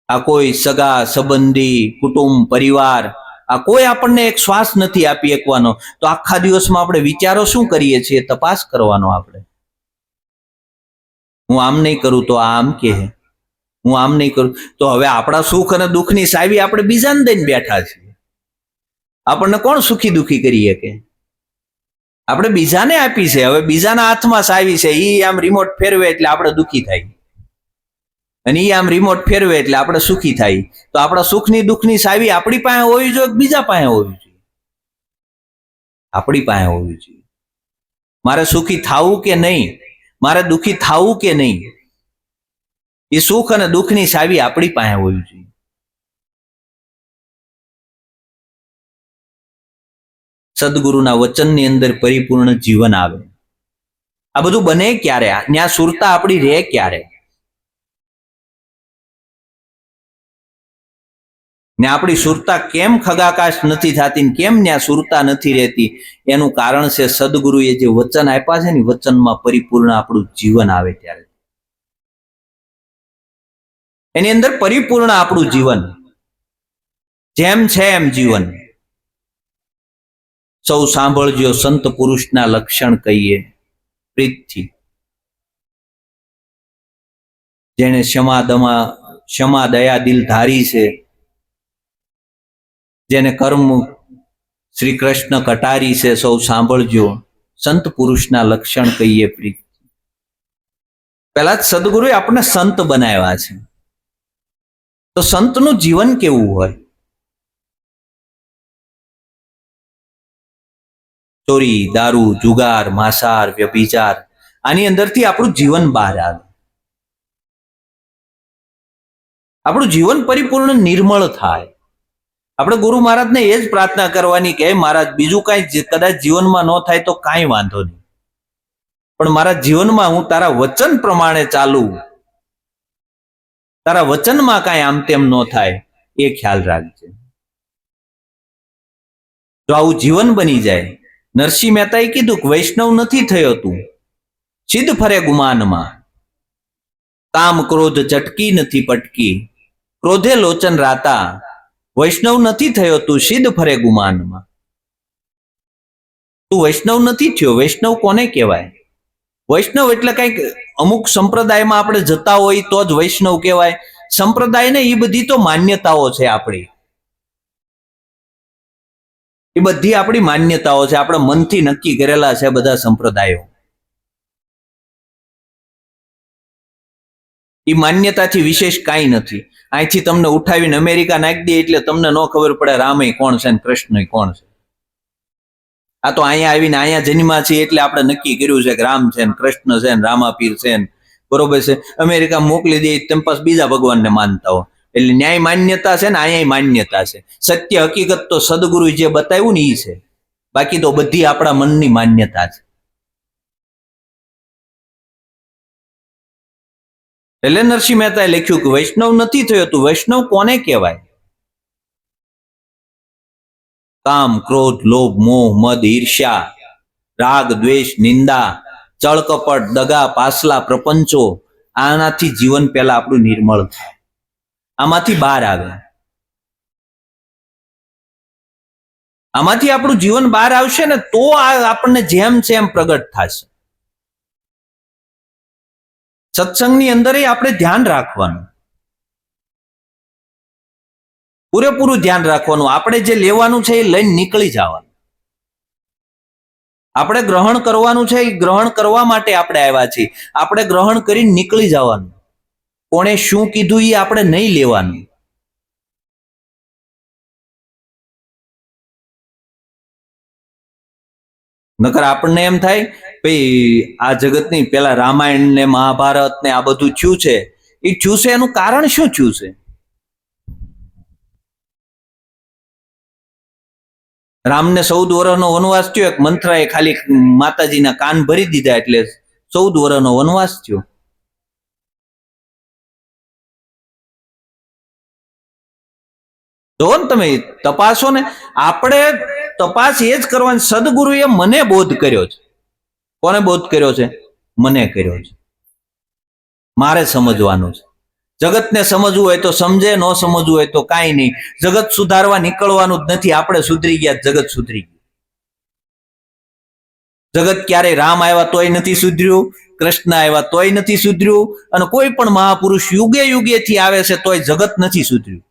આ કોઈ સગા સંબંધી, કુટુંબ, પરિવાર આ કોઈ આપણને એક શ્વાસ નથી આપી શકવાનો. તો આખા દિવસમાં આપણે વિચારો શું કરીએ છીએ, તપાસ કરવાનો આપણે. હું આમ નહીં કરું તો આ આમ કહે, હું આમ નહીં કરું તો. હવે આપણા સુખ અને દુઃખની સાવી આપણે બીજાને દઈને બેઠા છીએ. આપણને કોણ સુખી દુઃખી કરી શકે? આપણે બીજાને આપી છે. હવે બીજાના હાથમાં સાવી છે, ઈ આમ રિમોટ ફેરવે એટલે આપણે દુઃખી થાય, અને ઈ આમ રિમોટ ફેરવે એટલે આપણે સુખી થાય. તો આપણા સુખની દુઃખની સાવી આપણી પાસે હોવી જોઈએ, બીજા પાસે હોવી જોઈએ? આપણી પાસે હોવી જોઈએ. મારે સુખી થવું કે નહીં, મારે દુઃખી થવું કે નહીં, એ સુખ અને દુઃખની સાવી આપણી પાસે હોવી જોઈએ. સદગુરુના વચનની અંદર પરિપૂર્ણ જીવન આવે. આ બધું બને ક્યારે? ત્યાં સુરતા આપણી રહે ક્યારે? ને આપણી સુરતા કેમ ખગાકાશ નથી થતી, કેમ ત્યાં સુરતા નથી રહેતી? એનું કારણ છે સદગુરુએ જે વચન આપ્યા છે ને, વચનમાં પરિપૂર્ણ આપણું જીવન આવે ત્યારે. એની અંદર પરિપૂર્ણ આપણું જીવન, જેમ છે એમ જીવન. સૌ સાંભળજો, સંત પુરુષના લક્ષણ કહીએ પ્રીતથી. જેને ક્ષમા દયા દિલ ધારી છે, જેને કર્મ શ્રી કૃષ્ણ કટારી છે, સૌ સાંભળજો, સંત પુરુષના લક્ષણ કહીએ પ્રીત. પહેલા જ સદગુરુએ આપણને સંત બનાવ્યા છે. તો સંતનું જીવન કેવું હોય? ચોરી, દારૂ, જુગાર, માંસાહાર, વ્યભિચાર, આની અંદરથી આપણું જીવન બહાર આવે. આપણું જીવન પરિપૂર્ણ નિર્મળ થાય. આપણે ગુરુ મહારાજને એ જ પ્રાર્થના કરવાની કે મહારાજ, બીજું કાંઈ કદાચ જીવનમાં ન થાય તો કાંઈ વાંધો નહીં, પણ મારા જીવનમાં હું તારા વચન પ્રમાણે ચાલુ, તારા વચનમાં કાંઈ આમ તેમ ન થાય એ ખ્યાલ રાખજે. જો આવું જીવન બની જાય. નરસિંહ મહેતાએ કીધું કે વૈષ્ણવ નથી થયો તું, સિદ્ધ ફરે ગુમાનમાં. કામ ક્રોધ ચટકી નથી પટકી, ક્રોધે લોચન રાતા. વૈષ્ણવ નથી થયો તું, સિદ્ધ ફરે ગુમાનમાં. તું વૈષ્ણવ નથી થયો. વૈષ્ણવ કોને કહેવાય? વૈષ્ણવ એટલે કંઈક અમુક સંપ્રદાયમાં આપણે જતા હોય તો જ વૈષ્ણવ કહેવાય. સંપ્રદાય ને એ બધી તો માન્યતાઓ છે આપણી, એ બધી આપણી માન્યતાઓ છે, આપણે મનથી નક્કી કરેલા છે બધા સંપ્રદાયો. એ માન્યતાથી વિશેષ કાંઈ નથી. અહીંથી તમને ઉઠાવીને અમેરિકા નાખી દે એટલે તમને ન ખબર પડે રામે કોણ છે ને કૃષ્ણ કોણ છે. આ તો અહીંયા આવીને અહીંયા જન્મા છે એટલે આપણે નક્કી કર્યું છે કે રામ છે ને કૃષ્ણ છે ને રામાપીર છે ને, બરોબર છે. અમેરિકા મોકલી દે તેમ પાસ બીજા ભગવાનને માનતા હો, એટલે ન્યાય માન્યતા છે ને અહીંયા માન્યતા છે. સત્ય હકીકત તો સદગુરુ જે બતાવ્યું ને એ છે, બાકી તો બધી આપણા મનની માન્યતા છે. એટલે નરસિંહ મહેતાએ લખ્યું કે વૈષ્ણવ નથી થયો તું. વૈષ્ણવ કોને કહેવાય? કામ, ક્રોધ, લોભ, મોહ, મદ, ઈર્ષ્યા, રાગ, દ્વેષ, નિંદા, ચળ કપટ, દગા, પાસલા, પ્રપંચો, આનાથી જીવન પહેલા આપણું નિર્મળ થાય, આમાંથી બહાર આવે. આમાંથી આપણું જીવન બહાર આવશે ને તો આપણને જેમ છે એમ પ્રગટ થશે. સત્સંગની અંદર આપણે ધ્યાન રાખવાનું, પૂરેપૂરું ધ્યાન રાખવાનું. આપણે જે લેવાનું છે એ લઈને નીકળી જવાનું. આપણે ગ્રહણ કરવાનું છે, એ ગ્રહણ કરવા માટે આપણે આવ્યા છીએ. આપણે ગ્રહણ કરીને નીકળી જવાનું. કોણે શું કીધું એ આપણે નહીં લેવાનું. નકર આપણને એમ થાય ભાઈ આ જગતની પેલા રામાયણ ને મહાભારત ને આ બધું થયું છે, એ થયું છે એનું કારણ શું થયું છે? રામને 14 વર્ષનો વનવાસ થયો. એક મંત્રાએ ખાલી માતાજીના કાન ભરી દીધા એટલે 14 વર્ષનો વનવાસ થયો. જો ને તમે તપાસો ને, આપણે તપાસ એ જ કરવાની. સદગુરુએ મને બોધ કર્યો છે. કોને બોધ કર્યો છે? મને કર્યો છે. મારે સમજવાનું છે. જગતને સમજવું હોય તો સમજે, ન સમજવું હોય તો કાંઈ નહીં. જગત સુધારવા નીકળવાનું જ નથી. આપણે સુધરી ગયા, જગત સુધરી ગયું. જગત ક્યારે રામ આવ્યા તોય નથી સુધર્યું, કૃષ્ણ આવ્યા તોય નથી સુધર્યું, અને કોઈ પણ મહાપુરુષ યુગે યુગેથી આવે છે તોય જગત નથી સુધર્યું.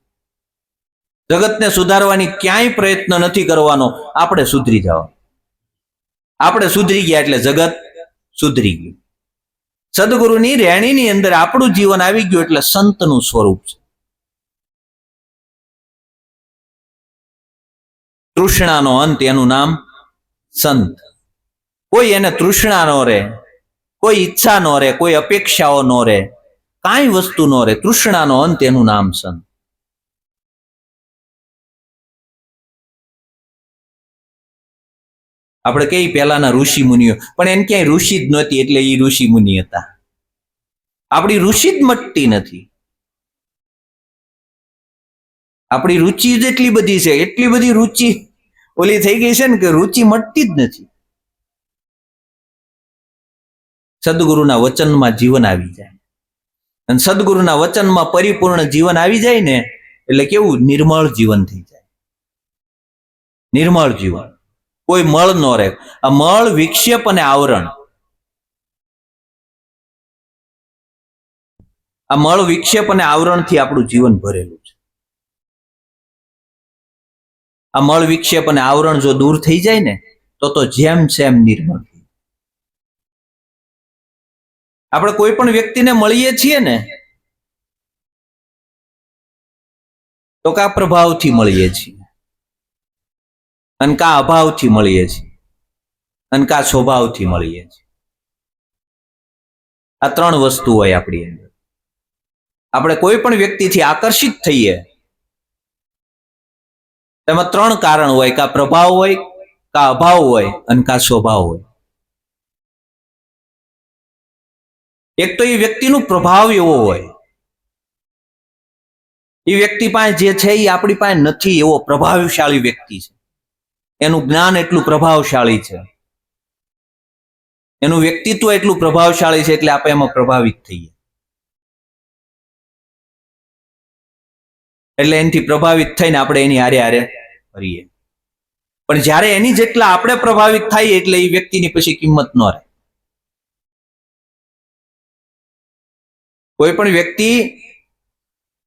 જગતને સુધારવાની ક્યાંય પ્રયત્ન નથી કરવાનો. આપણે સુધરી જવા. આપણે સુધરી ગયા એટલે જગત સુધરી ગયું. સદગુરુની રેણીની અંદર આપણું જીવન આવી ગયું એટલે સંતનું સ્વરૂપ છે. તૃષ્ણાનો અંત, એનું નામ સંત. કોઈ એને તૃષ્ણા નો રહે, કોઈ ઈચ્છા નો રહે, કોઈ અપેક્ષાઓ નો રહે, કાંઈ વસ્તુ નો રહે. તૃષ્ણાનો અંત, એનું નામ સંત. આપણે કઈ પહેલાના ઋષિ મુનિઓ, પણ એને ક્યાંય ઋષિ જ નહોતી એટલે એ ઋષિ મુનિ હતા. આપણી ઋષિ જ મટતી નથી. આપણી રુચિ જ એટલી બધી છે, એટલી બધી રુચિ ઓલી થઈ ગઈ છે ને કે રુચિ મટતી જ નથી. સદગુરુના વચનમાં જીવન આવી જાય, અને સદગુરુના વચનમાં પરિપૂર્ણ જીવન આવી જાય ને એટલે કેવું નિર્મળ જીવન થઈ જાય. નિર્મળ જીવન, કોઈ મળ ન રહે. આ મળ, વિક્ષેપ અને આવરણ, આ મળ, વિક્ષેપ અને આવરણથી આપણું જીવન ભરેલું છે. આ મળ, વિક્ષેપ અને આવરણ જો દૂર થઈ જાય ને તો જેમ સેમ નિર્મળ. આપણે કોઈ પણ વ્યક્તિને મળીએ છીએ ને તો કા પ્રભાવથી મળીએ છીએ, અને કા અભાવથી મળીએ છીએ, અને કા સ્વભાવથી મળીએ છીએ. આ ત્રણ વસ્તુ હોય આપણી અંદર. આપણે કોઈ પણ વ્યક્તિથી આકર્ષિત થઈએ તેમાં ત્રણ કારણ હોય: કા પ્રભાવ હોય, કા અભાવ હોય, અને કા સ્વભાવ હોય. એક તો એ વ્યક્તિનો પ્રભાવ એવો હોય, એ વ્યક્તિ પાસે જે છે એ આપણી પાસે નથી એવો પ્રભાવશાળી વ્યક્તિ છે. એનું જ્ઞાન એટલું પ્રભાવશાળી છે, એનું વ્યક્તિત્વ એટલું પ્રભાવશાળી છે એટલે આપણે એમાં પ્રભાવિત થઈએ. એટલે એનાથી પ્રભાવિત થઈને આપણે એની હારે હારે ફરીએ. પણ જ્યારે એની જેટલા આપણે પ્રભાવિત થાય એટલે એ વ્યક્તિની પછી કિંમત ન રહે. કોઈ પણ વ્યક્તિ,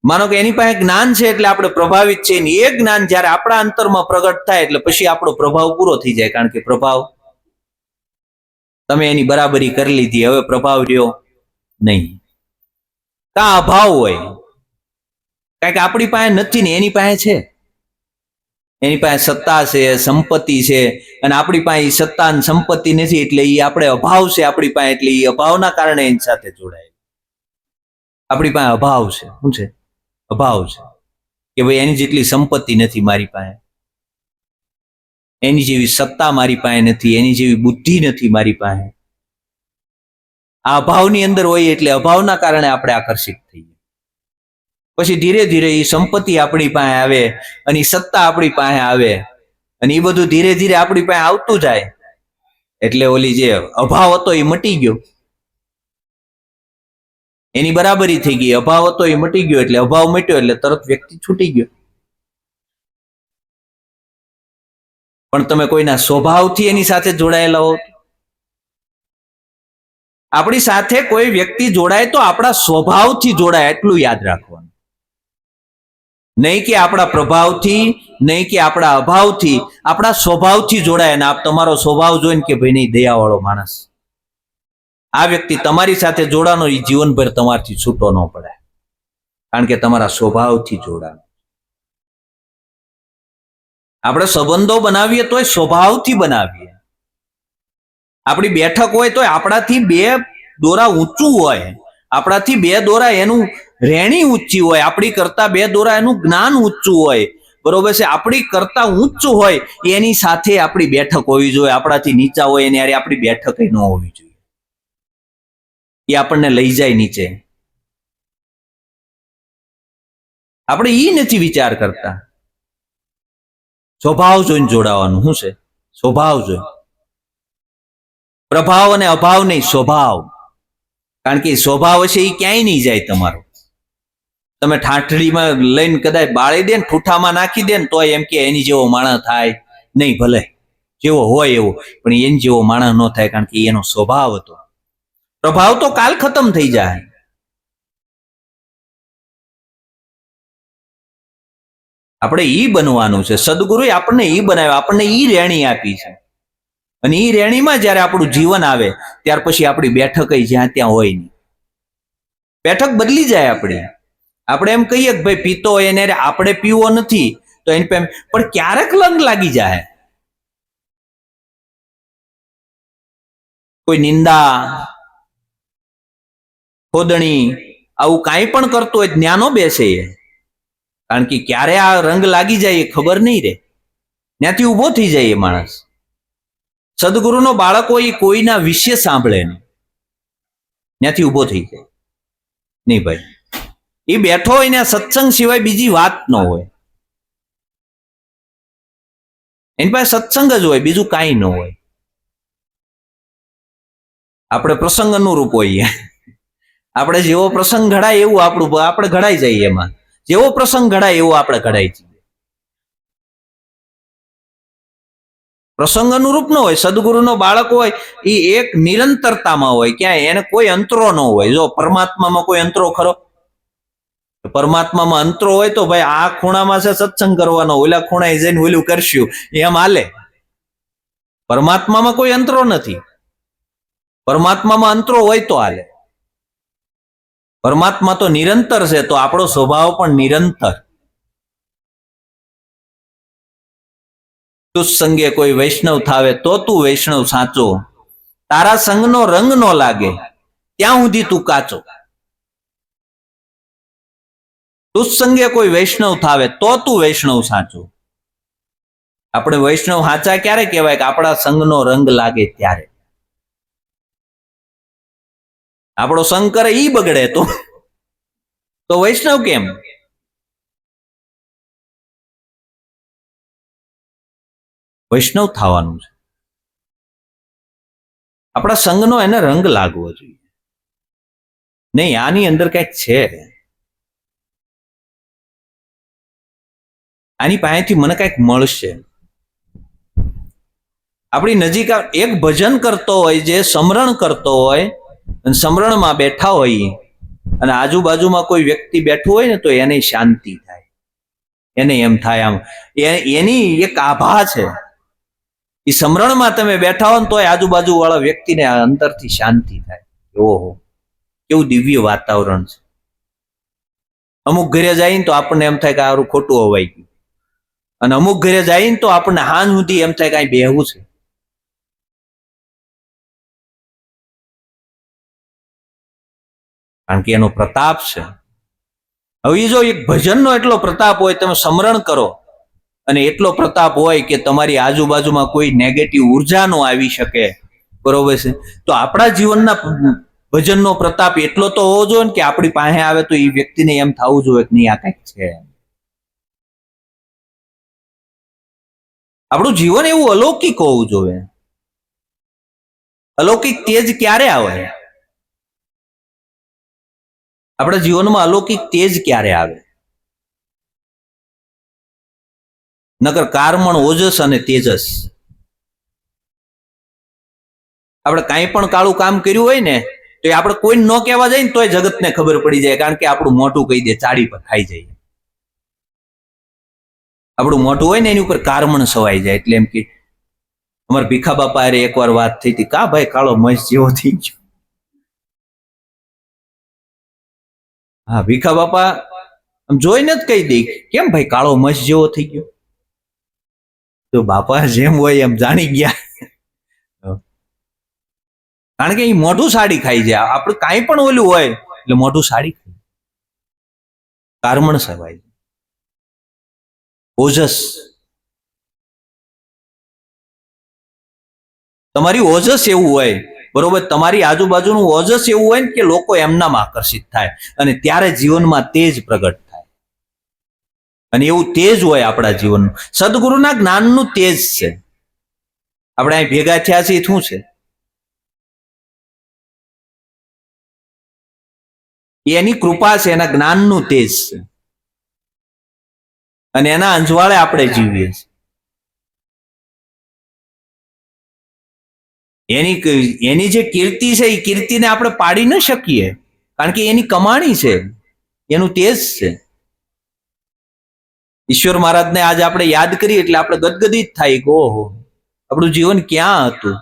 માનો કે એની પાસે જ્ઞાન છે એટલે આપણે પ્રભાવિત છે, એ જ્ઞાન જ્યારે આપણા અંતરમાં પ્રગટ થાય એટલે પછી આપણો પ્રભાવ પૂરો થઈ જાય. કારણ કે પ્રભાવ, તમે એની બરાબરી કરી લીધી, હવે પ્રભાવ રહ્યો નહીં. કા અભાવ હોય, કારણ કે આપણી પાસે નથી ને એની પાસે છે. એની પાસે સત્તા છે, સંપત્તિ છે, અને આપણી પાસે સત્તા અને સંપત્તિ નથી એટલે એ આપણે અભાવ છે આપણી પાસે, એટલે એ અભાવના કારણે એની સાથે જોડાય. આપણી પાસે અભાવ છે. શું છે? અભાવ છે કે ભાઈ એની જેટલી સંપત્તિ નથી મારી પાસે, એની જેવી સત્તા મારી પાસે નથી, એની જેવી બુદ્ધિ નથી મારી પાસે. આ અભાવની અંદર હોય એટલે અભાવના કારણે આપણે આકર્ષિત થઈએ. પછી ધીરે ધીરે એ સંપત્તિ આપણી પાસે આવે અને સત્તા આપણી પાસે આવે, અને એ બધું ધીરે ધીરે આપણી પાસે આવતું જાય એટલે ઓલી જે અભાવ હતો એ મટી ગયો, એની બરાબરી થઈ ગઈ. અભાવ હતો એ મટી ગયો એટલે અભાવ મટ્યો એટલે તરત વ્યક્તિ છૂટી ગયો. પણ તમે કોઈના સ્વભાવથી એની સાથે જોડાયેલા હો, આપણી સાથે કોઈ વ્યક્તિ જોડાય તો આપણા સ્વભાવથી જોડાય, એટલું યાદ રાખવાનું. નહીં કે આપણા પ્રભાવથી, નહીં કે આપણા અભાવથી, આપણા સ્વભાવથી જોડાય. અને આપ તમારો સ્વભાવ જોઈને કે ભાઈ નહીં, દયાવાળો માણસ, આ વ્યક્તિ તમારી સાથે જોડાનો, એ જીવનભર તમારથી છૂટો ન પડે, કારણ કે તમારા સ્વભાવથી જોડાનો. આપણે સંબંધો બનાવીએ તોય સ્વભાવથી બનાવીએ. આપણી બેઠક હોય તોય આપણાથી બે દોરા ઊંચું હોય, આપણાથી બે દોરા એનું રેણી ઊંચી હોય, આપણી કરતા બે દોરા એનું જ્ઞાન ઊંચું હોય, બરોબર છે? આપણી કરતા ઊંચું હોય એની સાથે આપણી બેઠક હોવી જોઈએ. આપણાથી નીચા હોય એની હારે આપણી બેઠક ન હોવી જોઈએ. એ આપણને લઈ જાય નીચે. આપણે ઈ નથી વિચાર કરતા. સ્વભાવ જોઈને જોડાવાનું. શું છે? સ્વભાવ જોઈને. પ્રભાવ અને અભાવ નહીં, સ્વભાવ. કારણ કે સ્વભાવ હશે એ ક્યાંય નહીં જાય તમારો. તમે ઠાઠડીમાં લઈને કદાચ બાળી દે ને ઠૂઠામાં નાખી દે ને તોય એમ કે એની જેવો માણસ થાય નહીં, ભલે જેવો હોય એવો, પણ એની જેવો માણસ ન થાય, કારણ કે એનો સ્વભાવ હતો. પ્રભાવ તો કાલ ખતમ થઈ જાય. આપણે ઈ બનવાનું છે. સદગુરુએ આપણને ઈ બનાવ્યો, આપણને ઈ રેણી આપી છે. અને ઈ રેણીમાં જયારે આપણું જીવન આવે ત્યાર પછી આપણી બેઠક જ્યાં ત્યાં હોય નહીં. બેઠક બદલી જાય આપણી. આપણે એમ કહીએ કે ભાઈ પીતો હોય એને આપણે પીવો નથી તો એની પણ ક્યારેક લંગ લાગી જાય. કોઈ નિંદા ખોદણી આવું કાંઈ પણ કરતો હોય જ્ઞાનો બેસે, કારણ કે ક્યારે આ રંગ લાગી જાય એ ખબર નહીં રે, ત્યાંથી ઉભો થઈ જાય એ માણસ. સદગુરુનો બાળકો એ કોઈના વિશે સાંભળે નહીં, ત્યાંથી ઉભો થઈ જાય. નહીં ભાઈ, એ બેઠો હોય ને સત્સંગ સિવાય બીજી વાત ન હોય, એની પાસે સત્સંગ જ હોય, બીજું કાંઈ ન હોય. આપણે પ્રસંગ અનુરૂપ હોઈએ, આપણે જેવો પ્રસંગ ઘડાય એવું આપણે ઘડાઈ જઈએ. એમાં જેવો પ્રસંગ ઘડાય એવું આપણે ઘડાઈ જઈએ. પ્રસંગ અનુરૂપ ન હોય. સદગુરુનો બાળક હોય એ એક નિરંતરતામાં હોય, ક્યાંય એને કોઈ અંતરો ન હોય. જો પરમાત્મામાં કોઈ અંતરો ખરો? પરમાત્મામાં અંતરો હોય તો ભાઈ આ ખૂણામાં છે સત્સંગ કરવાનો, ઓલા ખૂણાએ જઈને ઓલું કરશું એમ હાલે. પરમાત્મામાં કોઈ અંતરો નથી. પરમાત્મામાં અંતરો હોય તો હાલે. પરમાત્મા તો નિરંતર છે, તો આપણો સ્વભાવ પણ નિરંતર. તું સંગે કોઈ વૈષ્ણવ થાવે તો તું વૈષ્ણવ સાચો, તારા સંગનો રંગ નો લાગે ત્યાં સુધી તું કાચો. તું સંગે કોઈ વૈષ્ણવ થાવે તો તું વૈષ્ણવ સાચો. આપણે વૈષ્ણવ સાચા ક્યારે કહેવાય? કે આપણા સંગનો રંગ લાગે ત્યારે. આપણો સંગ કરે ઈ બગડે તો વૈષ્ણવ કેમ? વૈષ્ણવ થવાનું છે. આપણા સંગનો એને રંગ લાગવો જોઈએ. નહીં, આની અંદર કઈક છે, આની પાસેથી મને કઈક મળશે. આપણી નજીક એક ભજન કરતો હોય, જે સમરણ કરતો હોય, અને સમરણમાં બેઠા હોય અને આજુબાજુમાં કોઈ વ્યક્તિ બેઠું હોય ને તો એને શાંતિ થાય. એને એમ થાય આમ એની એક આભા છે. એ સમરણમાં તમે બેઠા હો ને તો આજુબાજુ વાળા વ્યક્તિને અંદરથી શાંતિ થાય. ઓહો, કેવું દિવ્ય વાતાવરણ છે. અમુક ઘરે જઈને તો આપણને એમ થાય કે આરું ખોટું હોવાઈ ગયું, અને અમુક ઘરે જઈને તો આપણને હાન સુધી એમ થાય કે અહીં બેહવું છે. કારણ કે એનો પ્રતાપ છે. હવે જો એક ભજનનો એટલો પ્રતાપ હોય, તમે સમરણ કરો અને એટલો પ્રતાપ હોય કે તમારી આજુબાજુમાં કોઈ નેગેટિવ ઉર્જા નો આવી શકે, બરોબર છે, તો આપણા જીવનના ભજનનો પ્રતાપ એટલો તો હોવો જોઈએ ને કે આપણી પાસે આવે તો એ વ્યક્તિને એમ થવું જોઈએ કે નહીં આ કંઈક છે. આપણું જીવન એવું અલૌકિક હોવું જોઈએ. અલૌકિક તેજ ક્યારે આવે? આપણા જીવનમાં અલૌકિક તેજ ક્યારે આવે? નકર કાર્મણ ઓજસ અને તેજસ. આપણે કાંઈ પણ કાળું કામ કર્યું હોય ને તો એ આપણે કોઈ ન કહેવા જાય ને તોય જગતને ખબર પડી જાય, કારણ કે આપણું મોઢું કહી દે, ચાડી પર ખાઈ જાય. આપણું મોઢું હોય ને એની ઉપર કાર્મણ સવાઈ જાય. એટલે એમ કે અમારા ભીખા બાપા અરે એકવાર વાત થઈ હતી, કા ભાઈ કાળો મસ જેવો થઈ ગયો. હા, ભીખા બાપા જોઈને જ કહી દે, કેમ ભાઈ કાળો મસ જેવો થઈ ગયો? તો બાપા જેમ હોય એમ જાણી ગયા, કારણ કે એ મોઢું સાડી ખાઈ જાય. આપણે કાંઈ પણ ઓલું હોય એટલે મોઢું સાડી ખાય, કાર્મણ સવાય, ઓજસ. તમારી ઓજસ એવું હોય, બરોબર, તમારી આજુબાજુનું ઓજસ એવું હોય ને કે લોકો એમનામાં આકર્ષિત થાય અને ત્યારે જીવનમાં તેજ પ્રગટ થાય. અને એવું તેજ હોય આપણા જીવનનું. સદગુરુના જ્ઞાનનું તેજ છે. આપણે અહીં ભેગા થયા છીએ શું છે? એ એની કૃપા છે, એના જ્ઞાનનું તેજ છે, અને એના અંજવાળે આપણે જીવીએ છીએ. એની જે કીર્તિ છે એ કીર્તિને આપણે પાડી ન શકીએ, કારણ કે એની કમાણી છે, એનું તેજ છે. ઈશ્વર મહારાજને આજે આપણે યાદ કરીએ એટલે આપણે ગદગદિત થાય કે ઓહો, આપણું જીવન ક્યાં હતું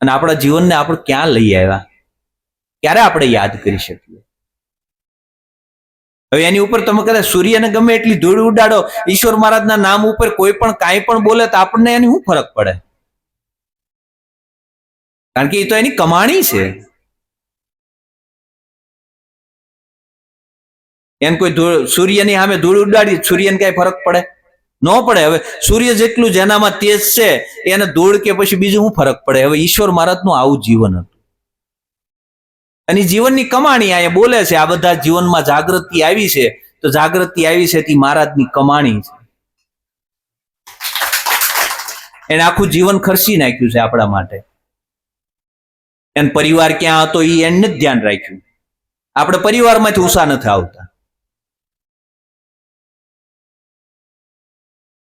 અને આપણા જીવનને આપણે ક્યાં લઈ આવ્યા, ક્યારે આપણે યાદ કરી શકીએ. હવે એની ઉપર તમે કદાચ સૂર્યને ગમે એટલી ધૂળ ઉડાડો, ઈશ્વર મહારાજના નામ ઉપર કોઈ પણ કાંઈ પણ બોલે તો આપણને એની શું ફરક પડે, કારણ કે એ તો એની કમાણી છે. એને કોઈ સૂર્યની સામે ધૂળ ઉડાડી, સૂર્યને કઈ ફરક પડે? ન પડે. હવે સૂર્ય જેટલું જેનામાં તેજ છે એને ધૂળ કે પછી બીજું શું ફરક પડે? હવે ઈશ્વર મહારાજનું આવું જીવન હતું, અને જીવનની કમાણી અહીંયા બોલે છે. આ બધા જીવનમાં જાગૃતિ આવી છે, તો જાગૃતિ આવી છે તે મહારાજની કમાણી છે. એને આખું જીવન ખર્ચી નાખ્યું છે આપણા માટે. એને પરિવાર ક્યાં હતો એ એને જ ધ્યાન રાખ્યું. આપણે પરિવારમાંથી ઊંચા નથી આવતા.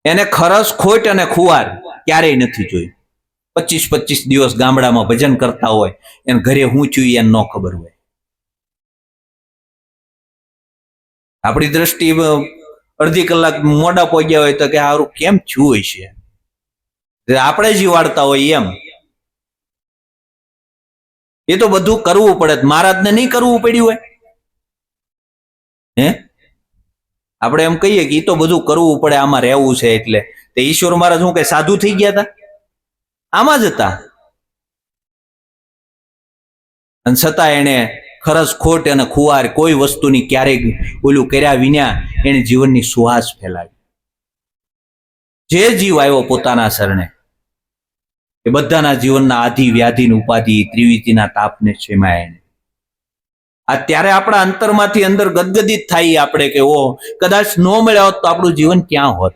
એને ખરસ, ખોટ અને ખુવાર ક્યારેય નથી જોયું. 25-25 દિવસ ગામડામાં ભજન કરતા હોય, એને ઘરે હું છું એને ન ખબર હોય. આપણી દ્રષ્ટિ અડધી કલાક મોડા પહોંચ્યા હોય તો કે સારું કેમ છું હોય છે, આપણે જ વાળતા હોય એમ. એ તો બધું કરવું પડે, મહારાજને નહીં કરવું પડ્યું હોય? હે, આપણે એમ કહીએ કે એ તો બધું કરવું પડે, આમાં રહેવું છે એટલે. તો ઈશ્વર મહારાજ શું કઈ સાધુ થઈ ગયા હતા? આમાં જ હતા. અને છતાં એને ખરસ, ખોટ અને ખુવાર કોઈ વસ્તુની ક્યારેય ઓલું કર્યા વિના એને જીવનની સુહાસ ફેલાવી. જે જીવ આવ્યો પોતાના શરણે એ બધાના જીવનના આધિ વ્યાધિ ઉપાધિ ત્રિવિધિના તાપને છેમાય. અત્યારે આપણા અંતરમાંથી અંદર ગદગદિત થાય આપણે કે ઓ કદાચ ન મળ્યા હોત તો આપણું જીવન ક્યાં હોત.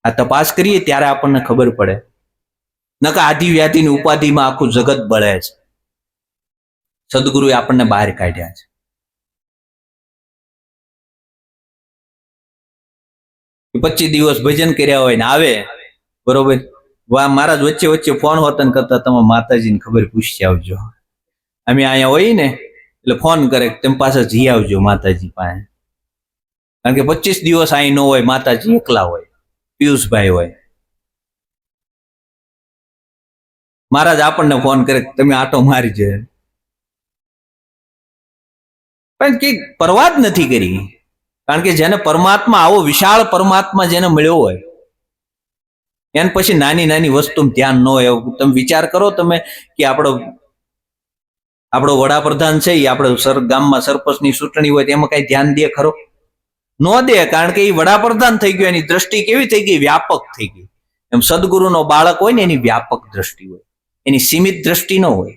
આ તપાસ કરીએ ત્યારે આપણને ખબર પડે. નકા આધિ વ્યાધિની ઉપાધિમાં આખું જગત બળે છે. સદગુરુએ આપણને બહાર કાઢ્યા છે. પચીસ દિવસ ભજન કર્યા હોય ને આવે બરોબર, મહારાજ વચ્ચે વચ્ચે ફોન હોતન કરતા તમે માતાજીની ખબર પૂછી આવજો. અમે અહીંયા હોય ને એટલે ફોન કરે તેમ પાછા જઈ આવજો માતાજી પાસે, કારણ કે 25 દિવસ અહીં ન હોય, માતાજી એકલા હોય, પિયુષભાઈ હોય. મહારાજ આપણને ફોન કરે તમે આટો મારી જાય, પણ કે પરવા જ નથી કરી. કારણ કે જેને પરમાત્મા, આવો વિશાળ પરમાત્મા જેને મળ્યો હોય એને પછી નાની નાની વસ્તુ ધ્યાન ન હોય. તમે વિચાર કરો તમે કે આપણો વડાપ્રધાન છે, એ આપણે ગામમાં સરપંચની ચૂંટણી હોય એમાં કઈ ધ્યાન દે ખરો? ન દે, કારણ કે એ વડાપ્રધાન થઈ ગયો, એની દ્રષ્ટિ કેવી થઈ ગઈ? વ્યાપક થઈ ગઈ. એમ સદગુરુનો બાળક હોય ને એની વ્યાપક દ્રષ્ટિ હોય, એની સીમિત દ્રષ્ટિ ન હોય.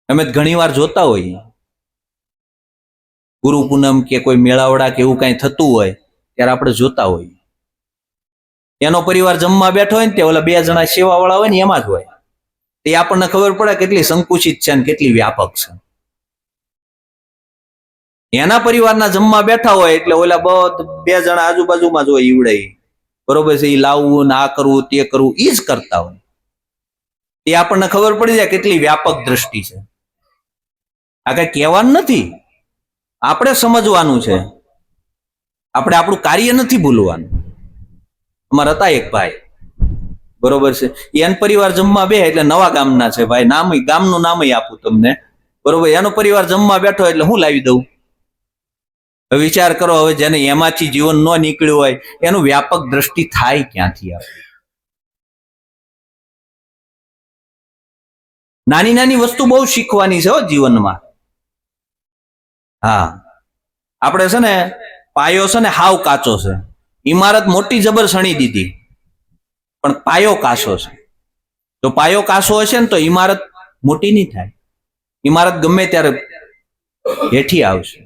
અમે ઘણી વાર જોતા હોઈએ ગુરુ પૂનમ કે કોઈ મેળાવડા કે એવું કઈ થતું હોય ત્યારે આપણે જોતા હોઈએ એનો પરિવાર જમવા બેઠો હોય ને તે ઓલા 2 જણા સેવા વાળા હોય ને એમાં જ હોય. એ આપણને ખબર પડે કેટલી સંકુચિત છે અને કેટલી વ્યાપક છે. એના પરિવારના જમવા બેઠા હોય એટલે ઓલા 2 જણા આજુબાજુમાં જ હોય ઈવડે, બરોબર છે, એ લાવવું ને આ કરવું તે કરવું એ જ કરતા હોય. એ આપણને ખબર પડી જાય કેટલી વ્યાપક દ્રષ્ટિ છે. આ કઈ કહેવાનું નથી, આપણે સમજવાનું છે. આપણે આપણું કાર્ય નથી ભૂલવાનું. અમારા હતા એક ભાઈ, બરોબર છે, એનો પરિવાર જમવા બે એટલે નવા ગામના છે ભાઈ, નામ ગામનું નામ આપું તમને, બરોબર. એનો પરિવાર જમવા બેઠો એટલે હું લાવી દઉં. વિચાર કરો, હવે જેને એમાંથી જીવન ન નીકળ્યું હોય એનું વ્યાપક દ્રષ્ટિ થાય ક્યાંથી? આપણે નાની નાની વસ્તુ બહુ શીખવાની છે જીવનમાં. હા, આપણે છે ને પાયો છે ને હાવ કાચો છે, ઇમારત મોટી જબર સણી દીધી પણ પાયો કાચો છે. જો પાયો કાચો હશે ને તો ઇમારત મોટી નહીં થાય. ઇમારત ગમે ત્યારે હેઠી આવશે.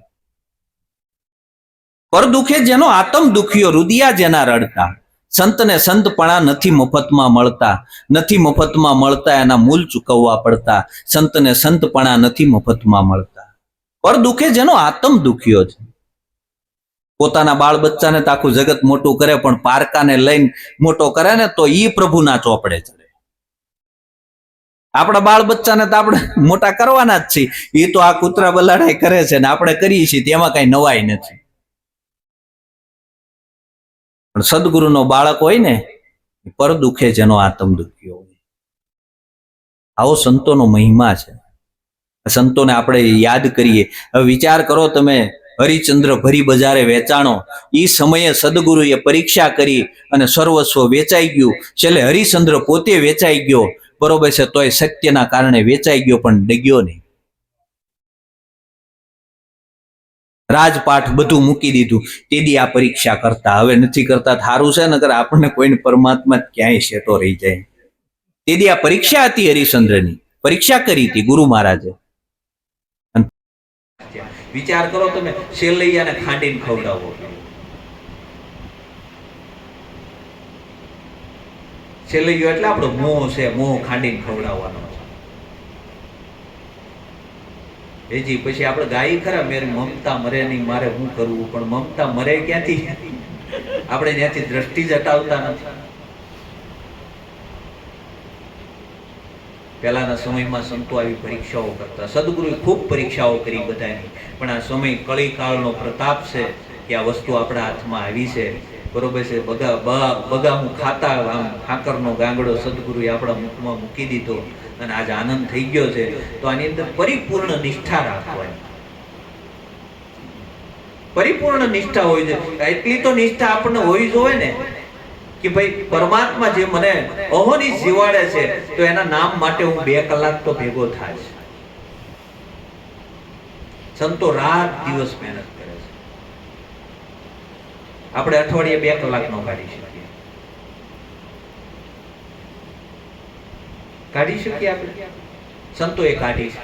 પર દુખે જેનો આતમ દુખ્યો, રુદિયા જેના રડતા, સંતને સંતપણા નથી મફતમાં મળતા, નથી મફતમાં મળતા, એના મૂલ ચૂકવવા પડતા. સંતને સંતપણા નથી મફતમાં મળતા. પર દુખે જેનો આત્મ દુખ્યો છે. પોતાના બાળ બચ્ચાને તો આખું જગત મોટું કરે, પણ પારકાને લઈને મોટો કરે ને તો ઈ પ્રભુના ચોપડે ચડે. આપણા બાળ બચ્ચાને તો આપણે મોટા કરવાના જ છીએ. એ તો આ કૂતરા બલાડાઈ કરે છે ને આપણે કરીએ છીએ, તેમાં કઈ નવાઈ નથી. પણ સદગુરુનો બાળક હોય ને, પર દુખે જેનો આત્મ દુખ્યો હોય. આવો સંતોનો મહિમા છે. સંતોને આપણે યાદ કરીએ. હવે વિચાર કરો તમે, હરિચંદ્ર ભરી બજારે વેચાણો, એ સમયે સદગુરુએ પરીક્ષા કરી અને સર્વસ્વ વેચાઈ ગયું. છેલ્લે હરિચંદ્ર પોતે વેચાઈ ગયો, બરોબર છે, તોય સત્યના કારણે વેચાઈ ગયો, પણ ડગ્યો નહીં. રાજપાઠ બધું મૂકી દીધું. તેદી આ પરીક્ષા કરતા. હવે નથી કરતા, સારું છે, નકર આપણને કોઈને પરમાત્મા ક્યાંય શેટો રહી જાય. તેદી આ પરીક્ષા હતી હરિચંદ્રની, પરીક્ષા કરી હતી ગુરુ મહારાજે. વિચાર કરો તમે, શેલૈયાને ખાંડીને ખવડાવો. શેલૈયો એટલે આપણો મોહ છે, મોહ ખાંડીને ખવડાવવાનો. એજી પછી આપણે ગાય ખરા, મેરી મમતા મરે નહીં, મારે શું કરવું? પણ મમતા મરે ક્યાંથી? આપણે ત્યાંથી દ્રષ્ટિ જ હટાવતા નથી. પહેલાના સમયમાં સંતો આવી પરીક્ષાઓ કરતા. સદગુરુએ ખૂબ પરીક્ષાઓ કરી બધાની, પણ આ સમય કળીકાળનો પ્રતાપ છે કે આ વસ્તુ આપણા હાથમાં આવી છે, બરોબર છે. બગામું ખાતા આમ ખાકરનો ગાંગડો સદગુરુએ આપણા મુખમાં મૂકી દીધો અને આજ આનંદ થઈ ગયો છે. તો આની અંદર પરિપૂર્ણ નિષ્ઠા રાખવાની, પરિપૂર્ણ નિષ્ઠા હોય છે. એટલી તો નિષ્ઠા આપણને હોવી જોઈએ ને કે ભાઈ પરમાત્મા જે મને અહોની જીવાડે છે, તો એના નામ માટે હું 2 કલાક તો ભેગો થાય. સંતો રાત દિવસ મહેનત કરે છે. આપણે અઠવાડિયે 2 કલાક નો કાઢી શકીએ? કાઢી શકીએ આપણે? સંતોએ કાઢી છે.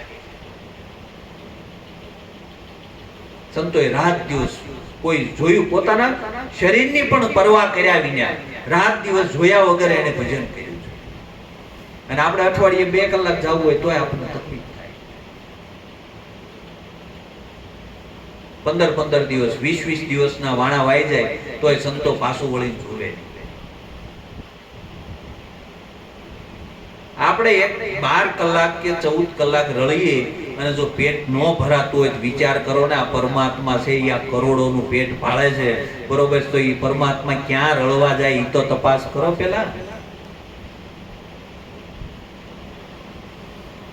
સંતોએ રાત દિવસ, કોઈ જોયું પોતાના શરીરની પણ પરવા કર્યા વિના રાત દિવસ જોયા વગર એને ભજન કર્યું છે. અને આપણે અઠવાડિયે 2 કલાક જવું હોય તોય આપણને તકલીફ થાય. 15 દિવસ 20 દિવસના વાણા વાઈ જાય તોય સંતો પાછું વળીને જોવે. આપણે 12 કલાક કે 14 કલાક રળીએ અને જો પેટ ન ભરાતું હોય તો વિચાર કરો ને, આ પરમાત્મા છે એ આ કરોડોનું પેટ પાળે છે, બરોબર? તો એ પરમાત્મા ક્યાં રળવા જાય એ તો તપાસ કરો પેલા.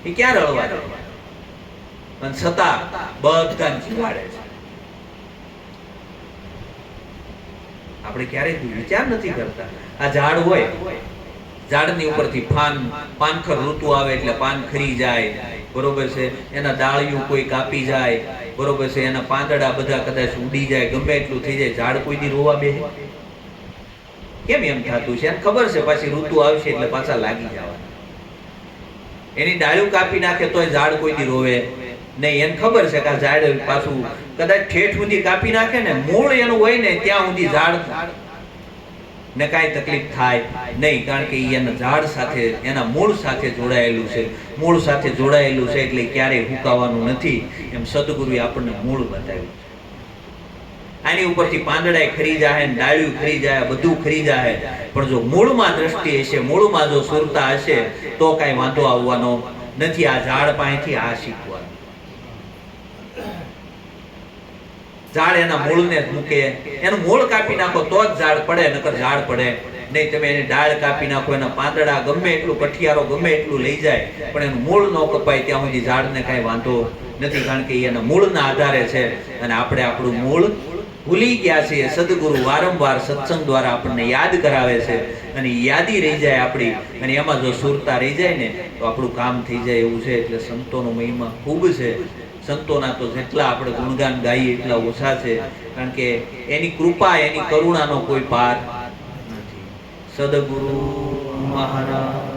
એ ક્યાં રળવા જાય? અને છતાં બધાને જીવાડે છે. આપણે ક્યારેય વિચાર નથી કરતા. આ ઝાડ હોય, ઝાડની ઉપરથી પાનખર ઋતુ આવે એટલે પાન ખરી જાય, બરોબર છે. એના ડાળિયું કોઈ કાપી જાય, બરોબર છે. એના પાંદડા બધા કદાચ ઉડી જાય, ગમે એટલું થઈ જાય, ઝાડ કોઈ દી રોવા બેસે? કેમ એમ થતું છે? એને ખબર છે પાછી ઋતુ આવશે એટલે પાછા લાગી જવાના. એની ડાળિયું કાપી નાખે તોય ઝાડ કોઈ દી રોવે નહીં. એને ખબર છે કે આ ઝાડ પાછું કદાચ ઠેઠ સુધી કાપી નાખે ને, મૂળ એનું હોય ને ત્યાં સુધી ઝાડ ને કાંઈ તકલીફ થાય નહીં, કારણ કે એના ઝાડ સાથે, એના મૂળ સાથે જોડાયેલું છે. મૂળ સાથે જોડાયેલું છે એટલે ક્યારેય હુકાવાનું નથી. એમ સદગુરુએ આપણને મૂળ બતાવ્યું છે. આની ઉપરથી પાંદડા ખરી જાય, ડાળિયું ખરી જાય, બધું ખરી જાય, પણ જો મૂળમાં દ્રષ્ટિ હશે, મૂળમાં જો સુરતા હશે તો કાંઈ વાંધો આવવાનો નથી. આ ઝાડ પાસેથી આ શીખવાનું. ઝાડ એના મૂળને જ મૂકે. એનું મૂળ કાપી નાખો તો જ ઝાડ પડે, નકર ઝાડ પડે નહીં. તમે એની ડાળ કાપી નાખો, એના પાંદડા ગમે એટલું, કઠિયારો ગમે એટલું લઈ જાય, પણ એનું મૂળ ન કપાય ત્યાં સુધી ઝાડને કાંઈ વાંધો નથી, કારણ કે એના મૂળના આધારે છે. અને આપણે આપણું મૂળ ભૂલી ગયા છીએ. સદગુરુ વારંવાર સત્સંગ દ્વારા આપણને યાદ કરાવે છે, અને યાદી રહી જાય આપણી, અને એમાં જો સુરતા રહી જાય ને તો આપણું કામ થઈ જાય એવું છે. એટલે સંતોનો મહિમા ખૂબ છે. સંતોના તો જેટલા આપણે ગુણગાન ગાઈએ એટલા ઓછા છે, કારણ કે એની કૃપા, એની કરુણાનો કોઈ પાર નથી. સદગુરુ મહારાજ